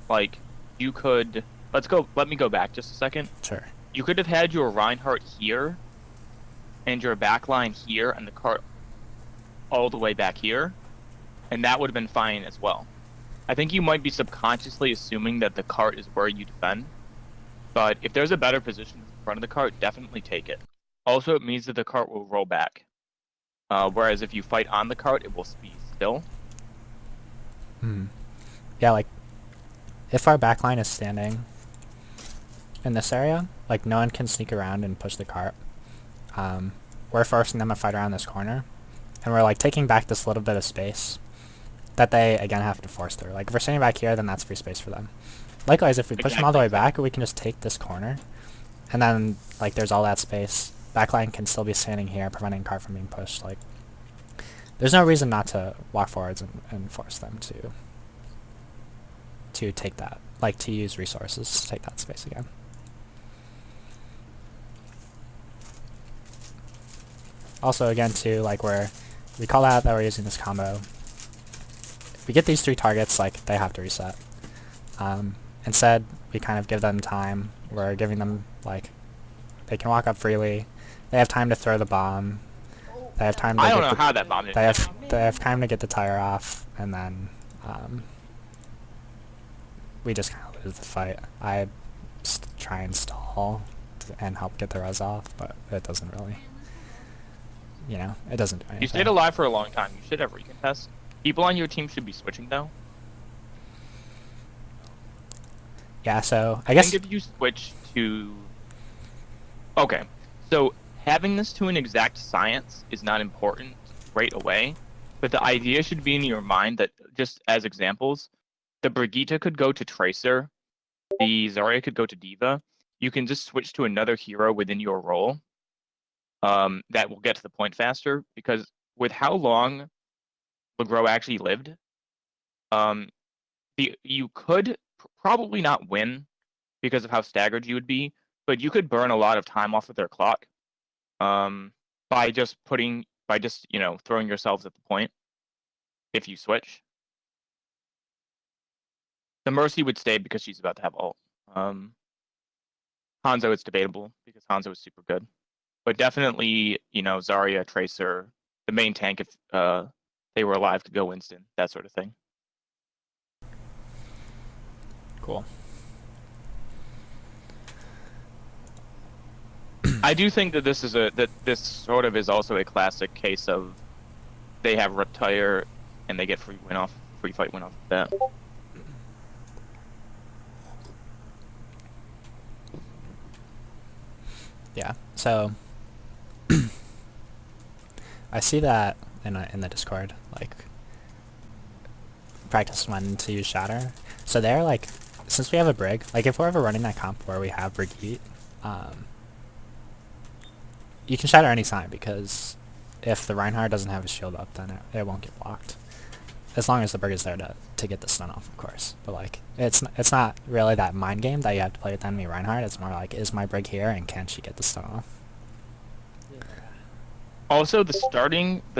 Like you could. Let me go back just a second. Sure. You could have had your Reinhardt here, and your backline here, and the cart all the way back here, and that would have been fine as well. I think you might be subconsciously assuming that the cart is where you defend, but if there's a better position in front of the cart, definitely take it. Also, it means that the cart will roll back, whereas if you fight on the cart, it will be still. Yeah, like if our backline is standing in this area, like no one can sneak around and push the cart. We're forcing them to fight around this corner, and we're like taking back this little bit of space that they again have to force through. Like if we're standing back here, then that's free space for them. Likewise, if we push them all the way back, we can just take this corner, and then like there's all that space. Backline can still be standing here, preventing cart from being pushed. Like there's no reason not to walk forwards and force them to take that, like to use resources to take that space again. Also, again, too, like we call out that we're using this combo. If we get these 3 targets, like they have to reset. Instead, we kind of give them time. We're giving them like they can walk up freely. They have time to throw the bomb. They have time to. I don't know how that bomb did. They have time to get the tire off, and then we just kind of lose the fight. I try and stall and help get the res off, but it doesn't really. You know, it doesn't do anything. You stayed alive for a long time. You should have recontest. People on your team should be switching though. Yeah, so I guess think if you switch to... Okay, so having this to an exact science is not important right away, but the idea should be in your mind that, just as examples, the Brigitte could go to Tracer, the Zarya could go to Diva. You can just switch to another hero within your role that will get to the point faster, because with how long Legros actually lived, you could probably not win because of how staggered you would be, but you could burn a lot of time off of their clock by just throwing yourselves at the point if you switch. The Mercy would stay because she's about to have ult. Hanzo, it's debatable because Hanzo is super good. But definitely, Zarya, Tracer, the main tank if they were alive could go instant, that sort of thing. Cool. I do think that this sort of is also a classic case of they have retire and they get free fight win off of that. Yeah. So I see that in the Discord, like practice when to use Shatter. So they're like, since we have a Brig, like if we're ever running that comp where we have Brigitte, you can Shatter anytime because if the Reinhardt doesn't have his shield up, then it won't get blocked. As long as the Brig is there to get the stun off, of course. But like, it's not really that mind game that you have to play with the enemy Reinhardt. It's more like, is my Brig here and can she get the stun off? Also, the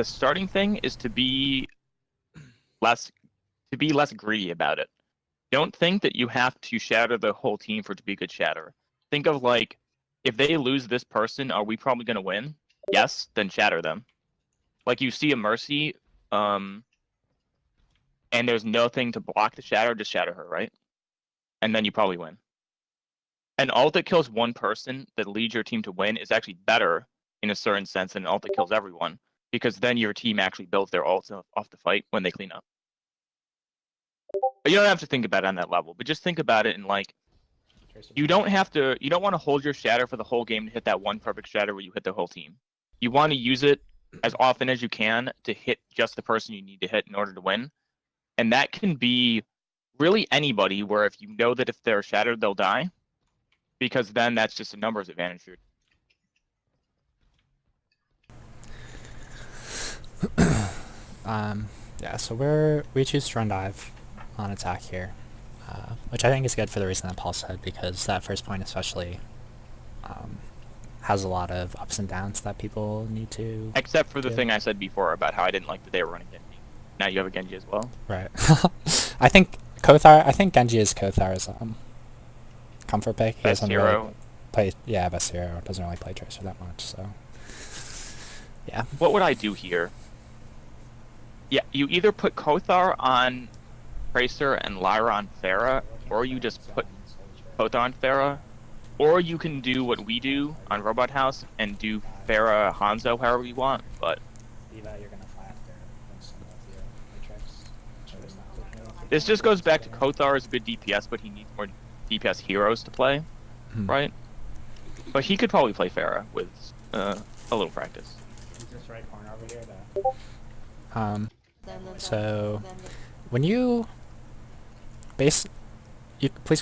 starting thing is to be less greedy about it. Don't think that you have to shatter the whole team for it to be a good shatter. Think of like, if they lose this person, are we probably going to win? Yes, then shatter them. Like you see a Mercy, and there's nothing to block the shatter, just shatter her, right? And then you probably win. An ult that kills one person that leads your team to win is actually better in a certain sense than an ult that kills everyone, because then your team actually builds their ults off the fight when they clean up. You don't have to think about it on that level, but just think about it in like, you don't want to hold your shatter for the whole game to hit that one perfect shatter where you hit the whole team. You want to use it as often as you can to hit just the person you need to hit in order to win. And that can be really anybody, where if you know that if they're shattered, they'll die, because then that's just a numbers advantage for you. Yeah, so we choose to run dive on attack here, which I think is good for the reason that Paul said, because that first point especially has a lot of ups and downs that people need to... Except for the thing I said before about how I didn't like that they were running Genji. Now you have a Genji as well. Right. I think Genji is Kothar's comfort pick. He Best doesn't hero. really play... Yeah, best hero. Doesn't really play Tracer that much, so... Yeah. What would I do here? Yeah, you either put Kothar on Tracer and Lyra on Pharah, or you just put Kothar on Pharah, or you can do what we do on Robot House and do Pharah Hanzo however you want, but this just goes back to Kothar is a good DPS, but he needs more DPS heroes to play, right? But he could probably play Pharah with a little practice. Is this right corner over here? So when you please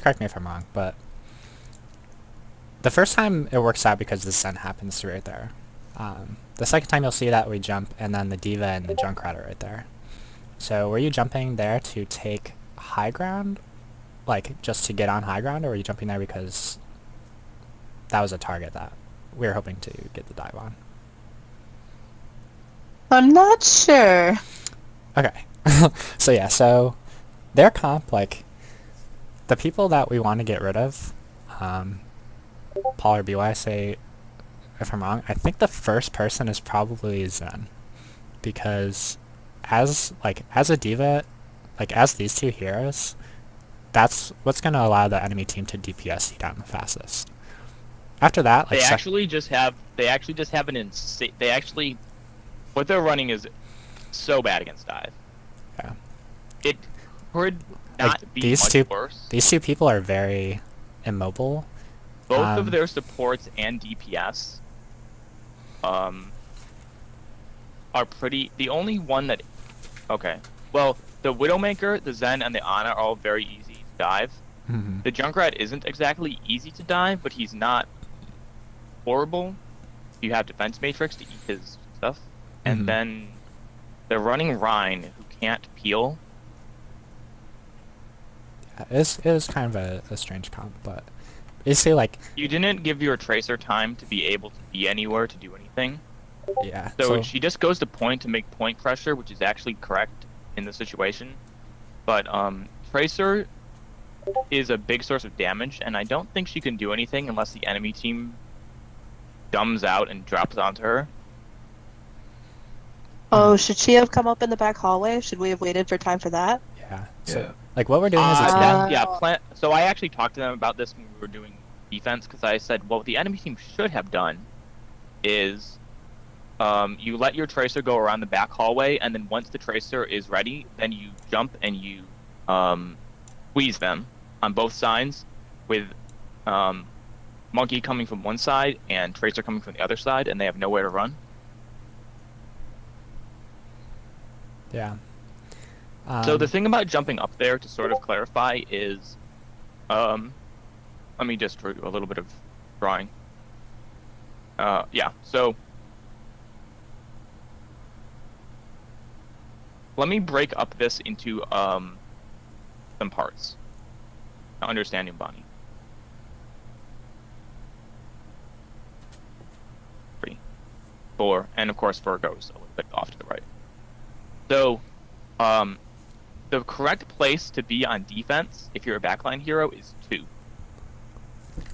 correct me if I'm wrong, but the first time it works out because the Zen happens right there. The second time you'll see that we jump, and then the Diva and the Junkrat are right there. So were you jumping there to take high ground, like just to get on high ground, or were you jumping there because that was a target that we were hoping to get the dive on? I'm not sure. Okay. So yeah, so their comp, like, the people that we want to get rid of, Paul or BY, say if I'm wrong, I think the first person is probably Zen. Because as a diva, like as these two heroes, that's what's gonna allow the enemy team to DPS you down the fastest. After that, like they actually just have an insane. What they're running is so bad against dive. Yeah. It could not like, be much worse. These two people are very immobile. Both of their supports and DPS are pretty... The only one that... Okay. Well, the Widowmaker, the Zen, and the Ana are all very easy to dive. Mm-hmm. The Junkrat isn't exactly easy to dive, but he's not horrible. You have Defense Matrix to eat his stuff. And then they're running Rhine, who can't peel. Yeah, it is kind of a strange comp, but basically, like... You didn't give your Tracer time to be able to be anywhere to do anything. Yeah. So she just goes to point to make point pressure, which is actually correct in the situation. But Tracer is a big source of damage, and I don't think she can do anything unless the enemy team dumbs out and drops onto her. Oh, should she have come up in the back hallway? Should we have waited for time for that? Yeah. So, Yeah. like, what we're doing is it's So I actually talked to them about this when we were doing defense, because I said, well, what the enemy team should have done is you let your tracer go around the back hallway, and then once the tracer is ready, then you jump and you squeeze them on both sides with Monkey coming from one side and Tracer coming from the other side, and they have nowhere to run. Yeah. So the thing about jumping up there, to sort of clarify, is let me just do a little bit of drawing. Yeah, so let me break up this into some parts to understand Numbani. 3, 4, and of course 4 goes a little bit off to the right. So the correct place to be on defense, if you're a backline hero, is 2.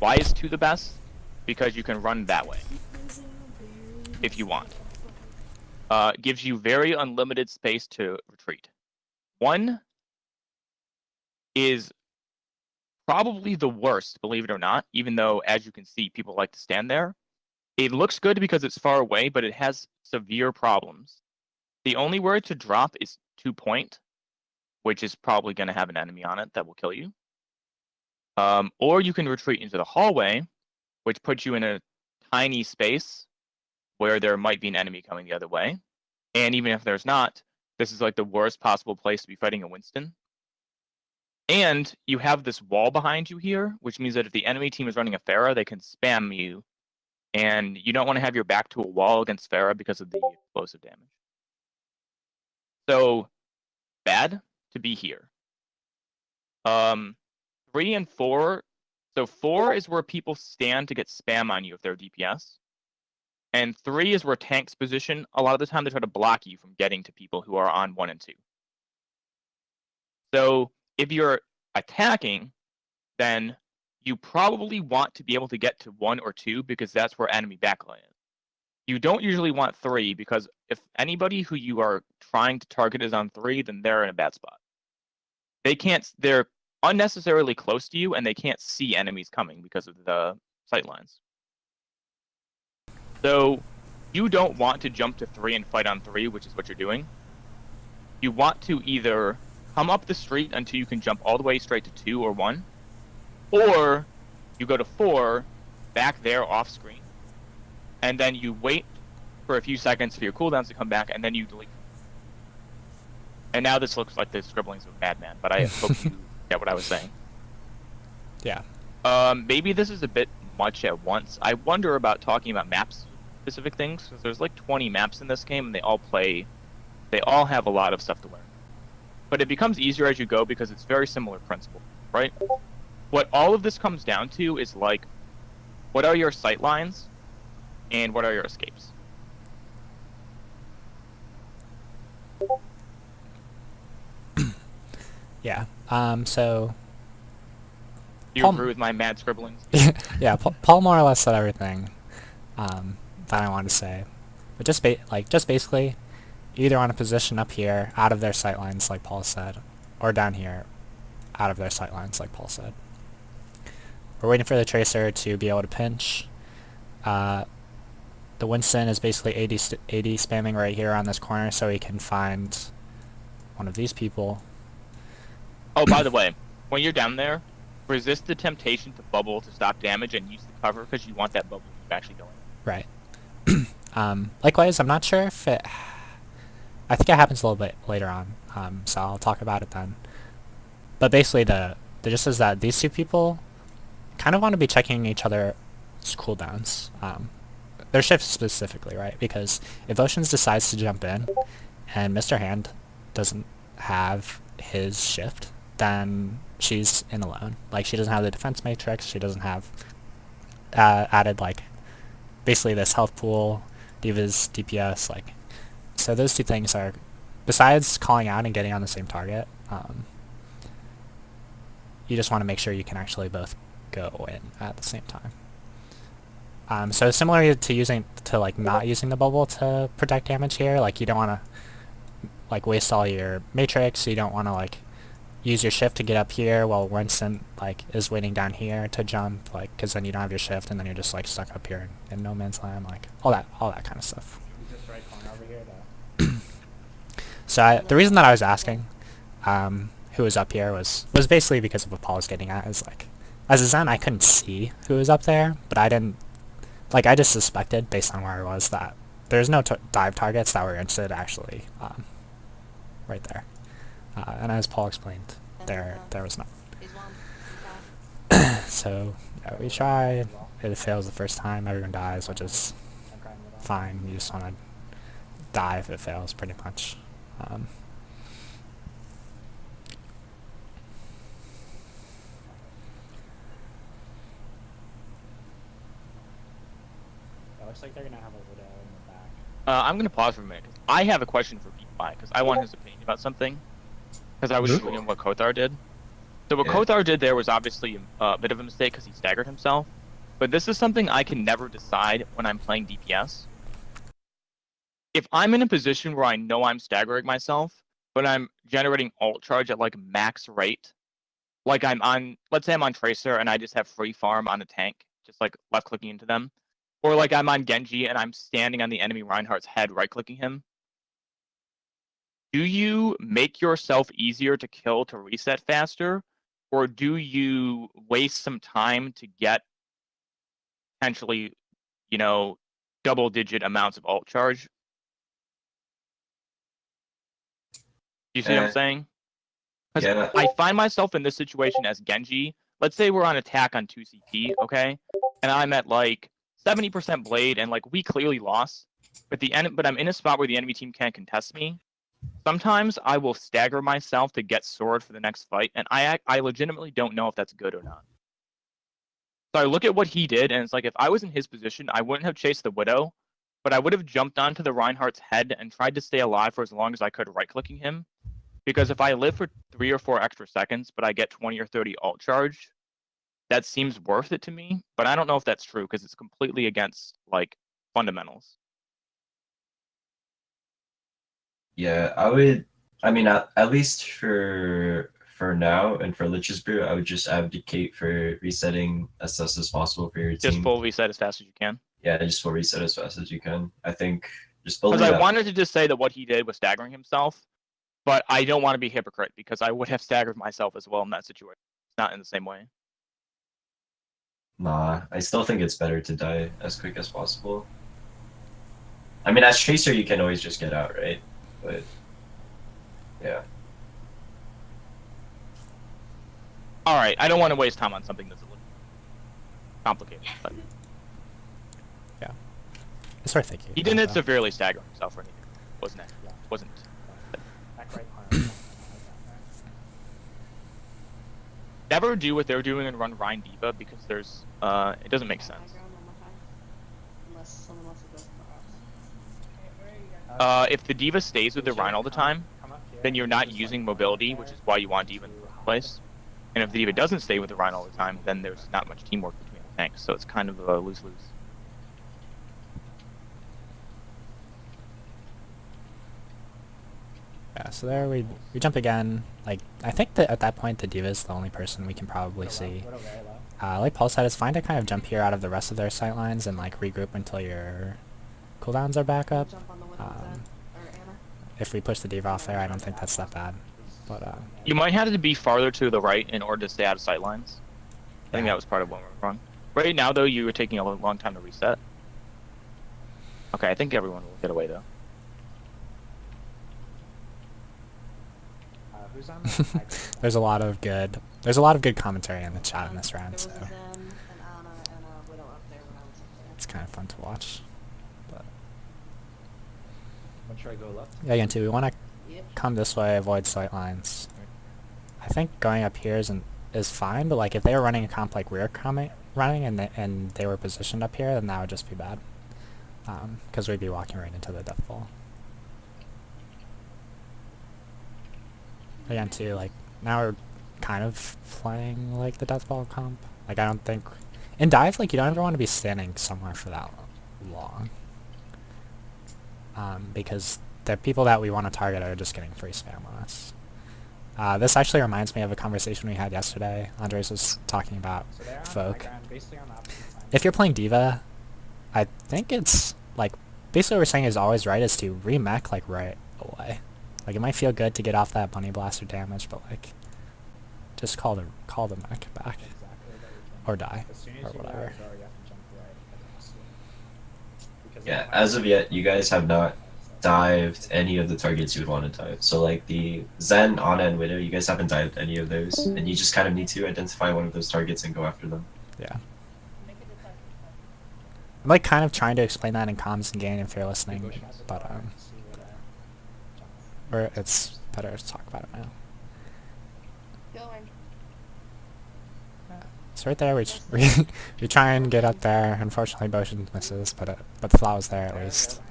Why is 2 the best? Because you can run that way if you want. Gives you very unlimited space to retreat. 1 is probably the worst, believe it or not, even though, as you can see, people like to stand there. It looks good because it's far away, but it has severe problems. The only word to drop is 2 point, which is probably going to have an enemy on it that will kill you. Or you can retreat into the hallway, which puts you in a tiny space where there might be an enemy coming the other way. And even if there's not, this is like the worst possible place to be fighting a Winston. And you have this wall behind you here, which means that if the enemy team is running a Pharah, they can spam you. And you don't want to have your back to a wall against Pharah because of the explosive damage. So, bad to be here. 3 and 4. So 4 is where people stand to get spam on you if they're DPS. And 3 is where tanks position. A lot of the time they try to block you from getting to people who are on 1 and 2. So if you're attacking, then you probably want to be able to get to 1 or 2 because that's where enemy backline is. You don't usually want 3 because if anybody who you are trying to target is on 3, then they're in a bad spot. They're unnecessarily close to you and they can't see enemies coming because of the sightlines. So you don't want to jump to 3 and fight on 3, which is what you're doing. You want to either come up the street until you can jump all the way straight to 2 or 1, or you go to 4, back there off screen, and then you wait for a few seconds for your cooldowns to come back, and then you delete. And now this looks like the scribblings of a madman, but I hope you get what I was saying. Yeah. Maybe this is a bit much at once. I wonder about talking about maps-specific things, because there's like 20 maps in this game, and they all have a lot of stuff to learn. But it becomes easier as you go because it's very similar principle, right? What all of this comes down to is like, what are your sight lines, and what are your escapes? Yeah. So Do you Paul- agree with my mad scribblings? yeah, Paul more or less said everything that I wanted to say. But just basically, you either want to position up here out of their sightlines, like Paul said, or down here out of their sightlines, like Paul said. We're waiting for the tracer to be able to pinch. The Winston is basically AD spamming right here on this corner, so he can find one of these people. Oh, by the way, when you're down there, resist the temptation to bubble to stop damage and use the cover because you want that bubble to actually go in. Right. Likewise, I'm not sure if it... I think it happens a little bit later on, so I'll talk about it then. But basically, the gist is that these two people kind of want to be checking each other's cooldowns. Their shifts specifically, right? Because if Oceans decides to jump in, and Mr. Hand doesn't have his shift, then she's in alone. Like, she doesn't have the defense matrix, she doesn't have added, like, basically this health pool, Diva's DPS, like... So those two things are, besides calling out and getting on the same target, you just want to make sure you can actually both go in at the same time. So similar to like not using the bubble to protect damage here, like you don't want to like waste all your matrix, so you don't want to like use your shift to get up here while Winston like is waiting down here to jump, like because then you don't have your shift and then you're just like stuck up here in no man's land, like all that kind of stuff. So the reason that I was asking who was up here was basically because of what Paul was getting at, is like as a Zen I couldn't see who was up there, but I didn't like, I just suspected based on where I was that there's no dive targets that were interested actually right there. And as Paul explained, there was not. So yeah, we try. It fails the first time. Everyone dies, which is fine. You just want to die if it fails, pretty much. It looks like they're gonna have a widow in the back. I'm gonna pause for a minute. I have a question for BY because I want his opinion about something. Because I was showing him what Kothar did. So what Kothar did there was obviously a bit of a mistake because he staggered himself. But this is something I can never decide when I'm playing DPS. If I'm in a position where I know I'm staggering myself, but I'm generating ult charge at like max rate, like I'm on, let's say I'm on Tracer and I just have free farm on a tank, just like left clicking into them. Or like I'm on Genji and I'm standing on the enemy Reinhardt's head, right clicking him. Do you make yourself easier to kill to reset faster? Or do you waste some time to get potentially, you know, double-digit amounts of ult charge? Do you see what I'm saying? Because I find myself in this situation as Genji. Let's say we're on attack on 2 CP, okay? And I'm at like 70% blade and like we clearly lost. But I'm in a spot where the enemy team can't contest me. Sometimes I will stagger myself to get sword for the next fight, and I legitimately don't know if that's good or not. So I look at what he did, and it's like if I was in his position, I wouldn't have chased the Widow, but I would have jumped onto the Reinhardt's head and tried to stay alive for as long as I could right-clicking him. Because if I live for 3 or 4 extra seconds, but I get 20 or 30 ult charge, that seems worth it to me. But I don't know if that's true, because it's completely against, like, fundamentals. Yeah, I mean, at least for now and for Liches Brew, I would just advocate for resetting as fast as possible for your team. Just full reset as fast as you can. Yeah, just full reset as fast as you can. I think just building Because I up. wanted to just say that what he did was staggering himself, but I don't want to be hypocrite because I would have staggered myself as well in that situation. It's not in the same way. Nah, I still think it's better to die as quick as possible. I mean, as Tracer, you can always just get out, right? But yeah. All right, I don't want to waste time on something that's a little complicated. But It's worth thinking. he didn't severely stagger himself or anything. Wasn't. Never do what they're doing and run Rhine Diva because there's it doesn't make sense. Unless someone wants to go for us. If the Diva stays with the Rhine all the time, then you're not using mobility, which is why you want Diva in the first place. And if the Diva doesn't stay with the Rhine all the time, then there's not much teamwork between the tanks, so it's kind of a lose-lose. Yeah, so there we jump again. Like, I think that at that point the Diva is the only person we can probably see. Like Paul said, it's fine to kind of jump here out of the rest of their sight lines and like regroup until your cooldowns are back up. Jump on the Widow Zen, or Anna. If we push the Diva off there, I don't think that's that bad. But You might have to be farther to the right in order to stay out of sight lines. I think that was part of what went wrong. Right now, though, you were taking a long time to reset. Okay, I think everyone will get away, though. there's a lot of good commentary in the chat in this round, There so was a Zen, an Anna, and a Widow up there when I was up there. it's kind of fun to watch. But Should I go left? yeah, again, too, we want to Yep. come this way, avoid sight lines. I think going up here is fine, but like if they were running a comp like we're running and they were positioned up here, then that would just be bad. Because we'd be walking right into the death ball. Again, too, like now we're kind of playing like the death ball comp. Like I don't think In dive, like, you don't ever want to be standing somewhere for that long. Because the people that we want to target are just getting free spam on us. This actually reminds me of a conversation we had yesterday. Andres was talking about folk. If you're playing Diva, I think it's, like, basically what we're saying is always right is to remech, like, right away. Like, it might feel good to get off that bunny blaster damage, but, like, just call the mech back. Or die. Or whatever. Yeah, as of yet, you guys have not dived any of the targets you would want to dive. So like the Zen, Ana, and Widow, you guys haven't dived any of those, and you just kind of need to identify one of those targets and go after them. Yeah. I'm like kind of trying to explain that in comms and game if you're listening, but or it's better to talk about it now. Going. So right there, we try and get up there. Unfortunately, Boshin misses, but the flaw was there at least.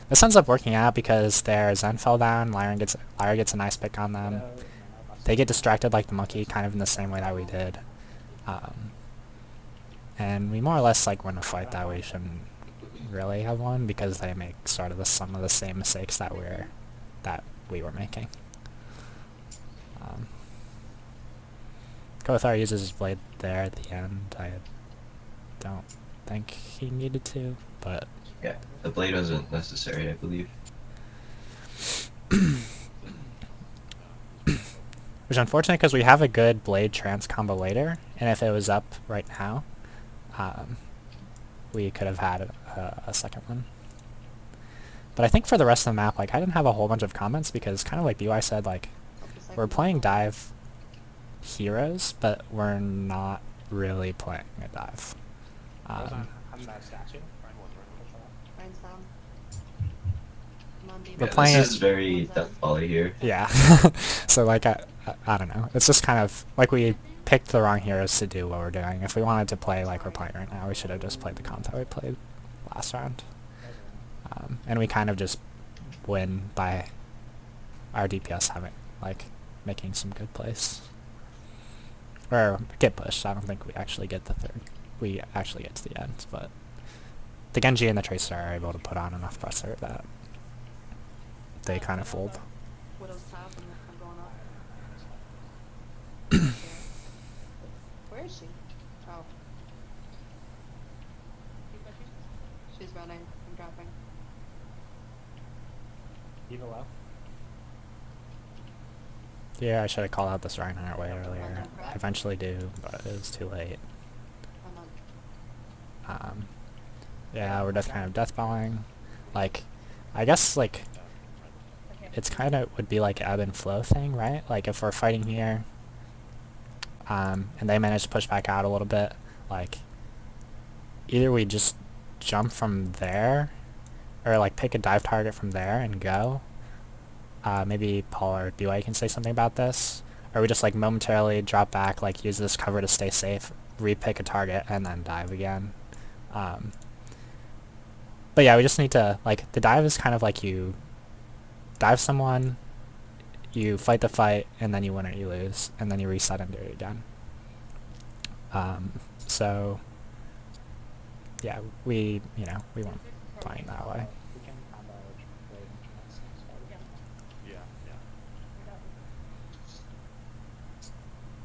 This ends up working out because their Zen fell down. Lyra gets a nice pick on them. They get distracted like the monkey, kind of in the same way that we did. And we more or less like win a fight that we shouldn't really have won because they make sort of some of the same mistakes that we were making. Kothar uses his blade there at the end. I don't think he needed to, but Yeah, the blade wasn't necessary, I believe. which is unfortunate because we have a good blade trance combo later, and if it was up right now, we could have had a second one. But I think for the rest of the map, like, I didn't have a whole bunch of comments because kind of like BY said, like, we're playing dive heroes, but we're not really playing a dive. Mine's down. We're Yeah, playing this it- is very death volley here. Yeah. So like I don't know. It's just kind of like we picked the wrong heroes to do what we're doing. If we wanted to play like we're playing right now, we should have just played the comp that we played last round. And we kind of just win by our DPS having like making some good plays. Or get pushed. I don't think we actually get the third. We actually get to the end, but the Genji and the Tracer are able to put on enough pressure that they kind of fold. Widow's top and I'm going up. Where is she? Oh. She's running. I'm dropping. Eva low. Yeah, I should have called out this Reinhardt way earlier. I eventually do, but it was too late. I'm up. Yeah, we're just kind of deathballing. Like, I guess, like, it's kind of would be like ebb and flow thing, right? Like, if we're fighting here, and they manage to push back out a little bit, like, either we just jump from there, or, like, pick a dive target from there and go. Maybe Paul or BY can say something about this. Or we just, like, momentarily drop back, like, use this cover to stay safe, re-pick a target, and then dive again. But yeah, we just need to, like, the dive is kind of like you dive someone, you fight the fight, and then you win or you lose, and then you reset and do it again. So, yeah, we weren't playing that way.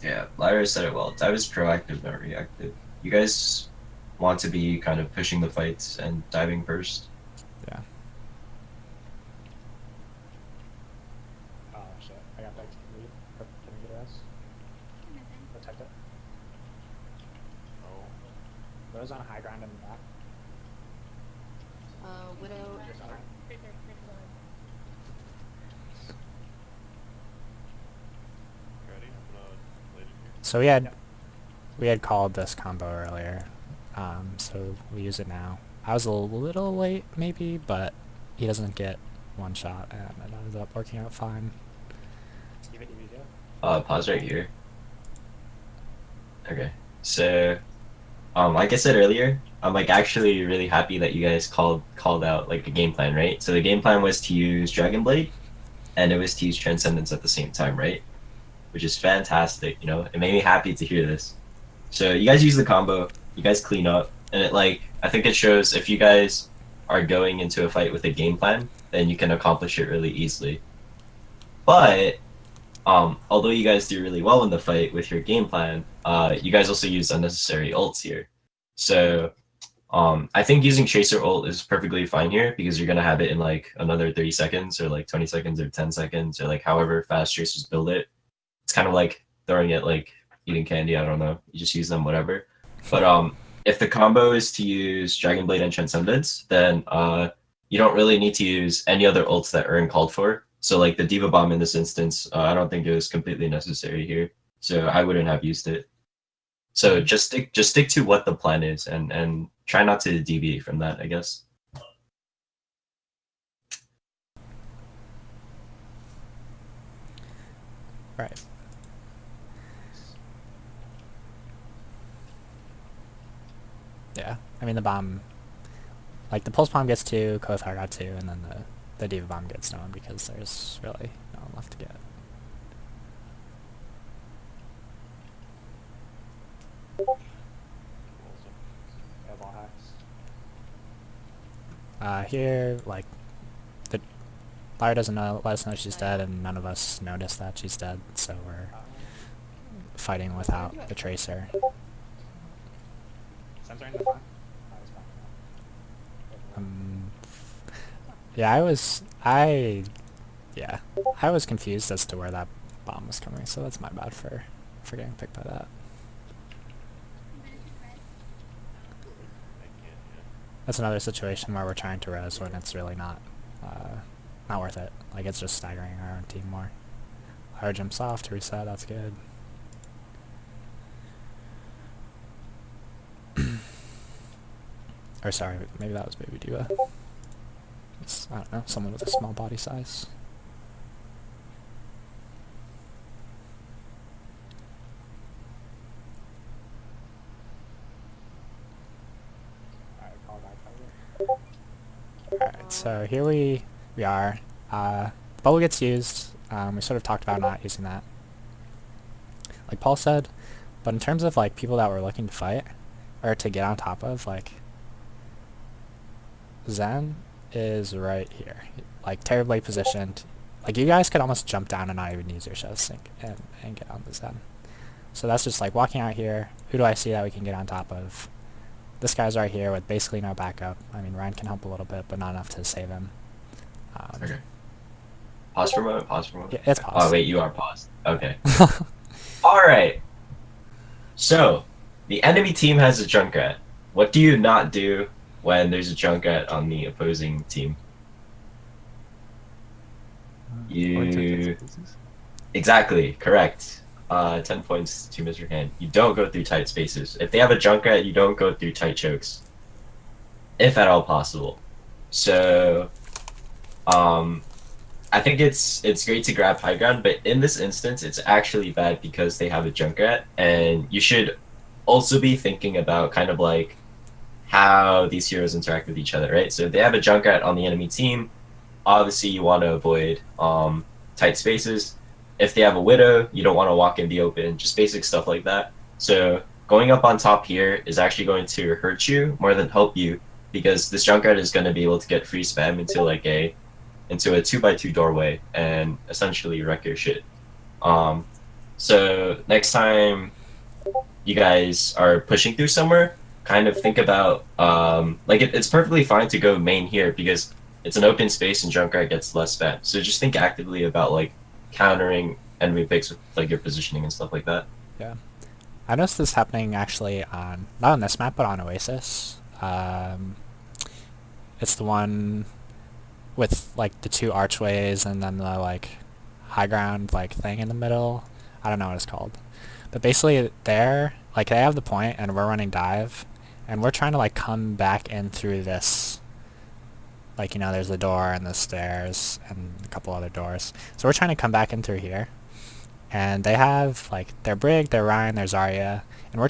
Yeah, Lyra said it well. Dive is proactive, not reactive. You guys want to be kind of pushing the fights and diving first. Yeah. Oh shit, I got back to the lead. Can we get us? Protect it. Oh. Those on high ground in the back. Widow. So we had called this combo earlier, so we use it now. I was a little late maybe, but he doesn't get one shot, and it ends up working out fine. Pause right here. Okay, so, like I said earlier, I'm like actually really happy that you guys called out like the game plan, right? So the game plan was to use Dragon Blade, and it was to use Transcendence at the same time, right? Which is fantastic, you know. It made me happy to hear this. So you guys use the combo. you guys clean up, and it like I think it shows if you guys are going into a fight with a game plan, then you can accomplish it really easily. But although you guys do really well in the fight with your game plan, you guys also use unnecessary ults here. So I think using Chaser ult is perfectly fine here because you're gonna have it in like another 30 seconds or like 20 seconds or 10 seconds or like however fast Chasers build it. It's kind of like throwing it like eating candy. I don't know. You just use them, whatever. But if the combo is to use Dragon Blade and Transcendence, then you don't really need to use any other ults that aren't called for. So like the Diva Bomb in this instance, I don't think it was completely necessary here. So I wouldn't have used it. So just stick to what the plan is and try not to deviate from that, I guess. Right. Yeah, I mean the bomb, like the pulse bomb gets 2, Kothar got 2, and then the Diva Bomb gets no one because there's really no one left to get. Here, like, the Lyra doesn't let us know she's dead, and none of us notice that she's dead, so we're fighting without the Tracer. Yeah, I was confused as to where that bomb was coming, so that's my bad for getting picked by that. That's another situation where we're trying to res when it's really not worth it. Like, it's just staggering our own team more. Our jumps off to reset, that's good. Or sorry, maybe that was Baby Diva. It's, I don't know, someone with a small body size. Alright, so here we are. The bubble gets used. We sort of talked about not using that, like Paul said. But in terms of like people that were looking to fight, or to get on top of, like, Zen is right here. Like, terribly positioned. Like, you guys could almost jump down and not even use your show sync and get on the Zen. So that's just like walking out here. Who do I see that we can get on top of? This guy's right here with basically no backup. I mean, Ryan can help a little bit, but not enough to save him. Okay. Pause for a moment. Pause for a moment. Yeah, it's paused. Oh wait, you are paused. Okay. All right. So, the enemy team has a Junkrat. What do you not do when there's a Junkrat on the opposing team? You exactly correct. 10 points to Mr. Hand. You don't go through tight spaces. If they have a Junkrat, you don't go through tight chokes, if at all possible. So, I think it's great to grab high ground, but in this instance, it's actually bad because they have a Junkrat, and you should also be thinking about kind of like how these heroes interact with each other, right? So if they have a Junkrat on the enemy team, obviously you want to avoid tight spaces. If they have a Widow, you don't want to walk in the open, just basic stuff like that. So going up on top here is actually going to hurt you more than help you, because this Junkrat is going to be able to get free spam into like a 2x2 doorway and essentially wreck your shit. So next time you guys are pushing through somewhere, kind of think about like it's perfectly fine to go main here because it's an open space and Junkrat gets less spam. So just think actively about like countering enemy picks with like your positioning and stuff like that. Yeah, I noticed this happening actually on, not on this map, but on Oasis. It's the one with like the 2 archways and then the like high ground like thing in the middle. I don't know what it's called, but basically there, like, they have the point and we're running dive, and we're trying to like come back in through this, like, you know, there's the door and the stairs and a couple other doors. So we're trying to come back in through here, and they have like their Brig, their Ryan, their Zarya, and we're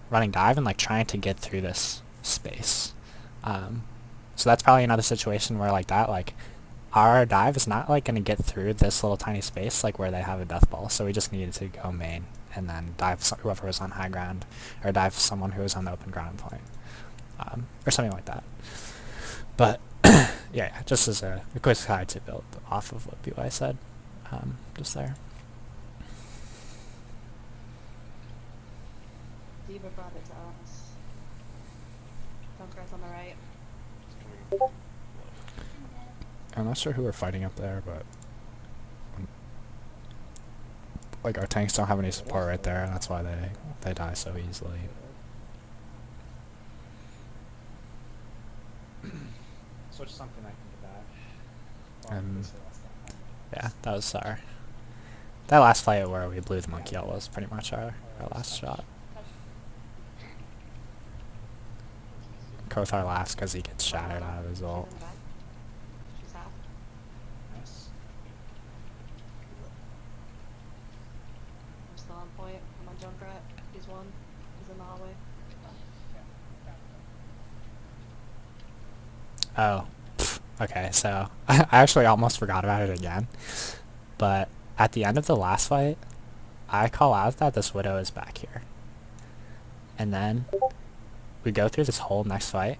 running dive and like trying to get through this space. So that's probably another situation where like that, like, our dive is not like going to get through this little tiny space like where they have a death ball, so we just needed to go main and then dive whoever was on high ground, or dive someone who was on the open ground point, or something like that. But yeah, just as a quick side to build off of what BY said, just there. Diva brought it to us. Junkrat's on the right. I'm not sure who we're fighting up there, but like our tanks don't have any support right there, and that's why they die so easily. Switch something I can get back. Yeah, that was our that last fight where we blew the monkey out was pretty much our last shot. Kothar laughs because he gets shattered out of his ult. She's half. Nice. We're still on point. I'm on Junkrat. He's one. He's in the hallway. Oh, okay, so I actually almost forgot about it again. But at the end of the last fight, I call out that this Widow is back here. And then we go through this whole next fight,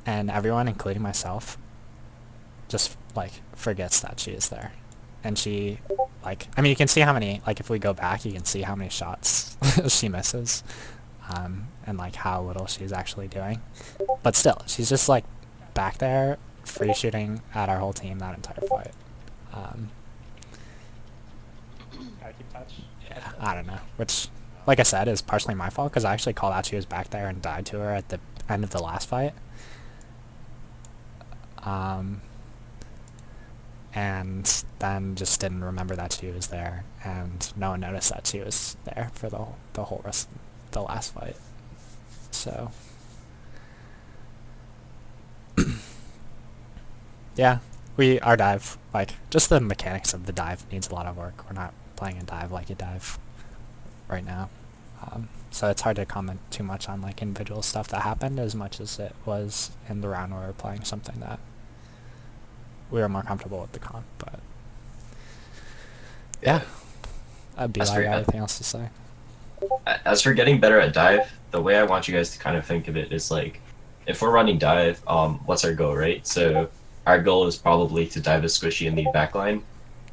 and everyone, including myself, just, like, forgets that she is there. And she, like, I mean, you can see how many, like, if we go back, you can see how many shots she misses. And, like, how little she's actually doing. But still, she's just, like, back there, free shooting at our whole team that entire fight. Gotta keep touch. Yeah, I don't know. Which, like I said, is partially my fault because I actually called out she was back there and died to her at the end of the last fight. And then just didn't remember that she was there, and no one noticed that she was there for the whole rest of the last fight. So yeah, our dive, like, just the mechanics of the dive needs a lot of work. We're not playing a dive like a dive right now. So it's hard to comment too much on, like, individual stuff that happened as much as it was in the round where we were playing something that we were more comfortable with the comp, but yeah. I'd be like, anything else to say? As for getting better at dive, the way I want you guys to kind of think of it is like, if we're running dive, what's our goal, right? So our goal is probably to dive a squishy in the backline.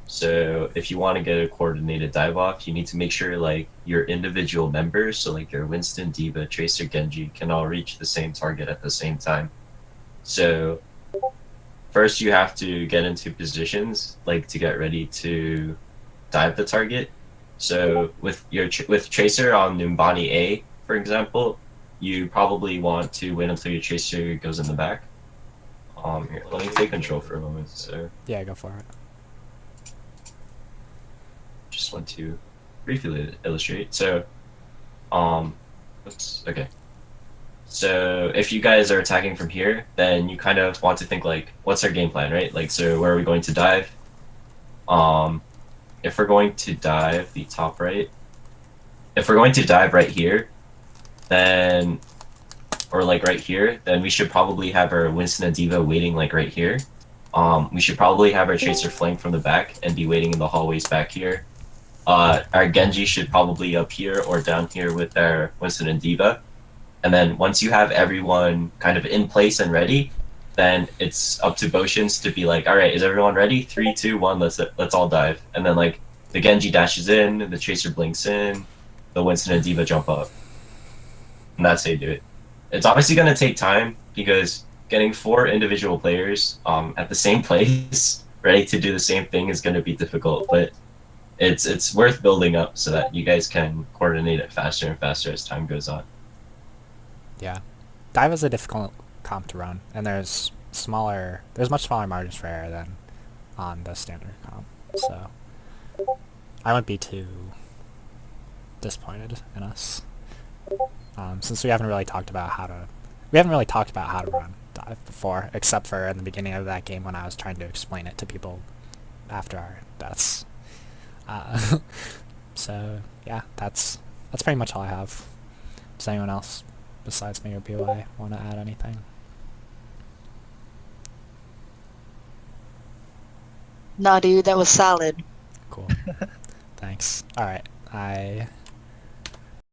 So if you want to get a coordinated dive off, you need to make sure like your individual members, so like your Winston, Diva, Tracer, Genji, can all reach the same target at the same time. So first you have to get into positions like to get ready to dive the target. So with Tracer on Numbani A, for example, you probably want to wait until your Tracer goes in the back. Here, let me take control for a moment. So yeah, go for it. Just want to briefly illustrate. So, oops, okay. So if you guys are attacking from here, then you kind of want to think like, what's our game plan, right? Like, so where are we going to dive? If we're going to dive the top right, if we're going to dive right here, then, or like right here, then we should probably have our Winston and Diva waiting like right here. We should probably have our Tracer flank from the back and be waiting in the hallways back here. Our Genji should probably up here or down here with our Winston and Diva. And then once you have everyone kind of in place and ready, then it's up to Boshins to be like, all right, is everyone ready? 3, 2, 1, let's all dive. And then like the Genji dashes in, the Tracer blinks in, the Winston and Diva jump up. And that's how you do it. It's obviously going to take time because getting 4 individual players at the same place ready to do the same thing is going to be difficult, but it's worth building up so that you guys can coordinate it faster and faster as time goes on. Yeah, dive is a difficult comp to run, and there's much smaller margins for error than on the standard comp. So I wouldn't be too disappointed in us, since we haven't really talked about how to run dive before, except for in the beginning of that game when I was trying to explain it to people after our deaths. So yeah, that's pretty much all I have. Does anyone else besides me or BY want to add anything? Nah, dude, that was solid. Cool. Thanks. Alright, I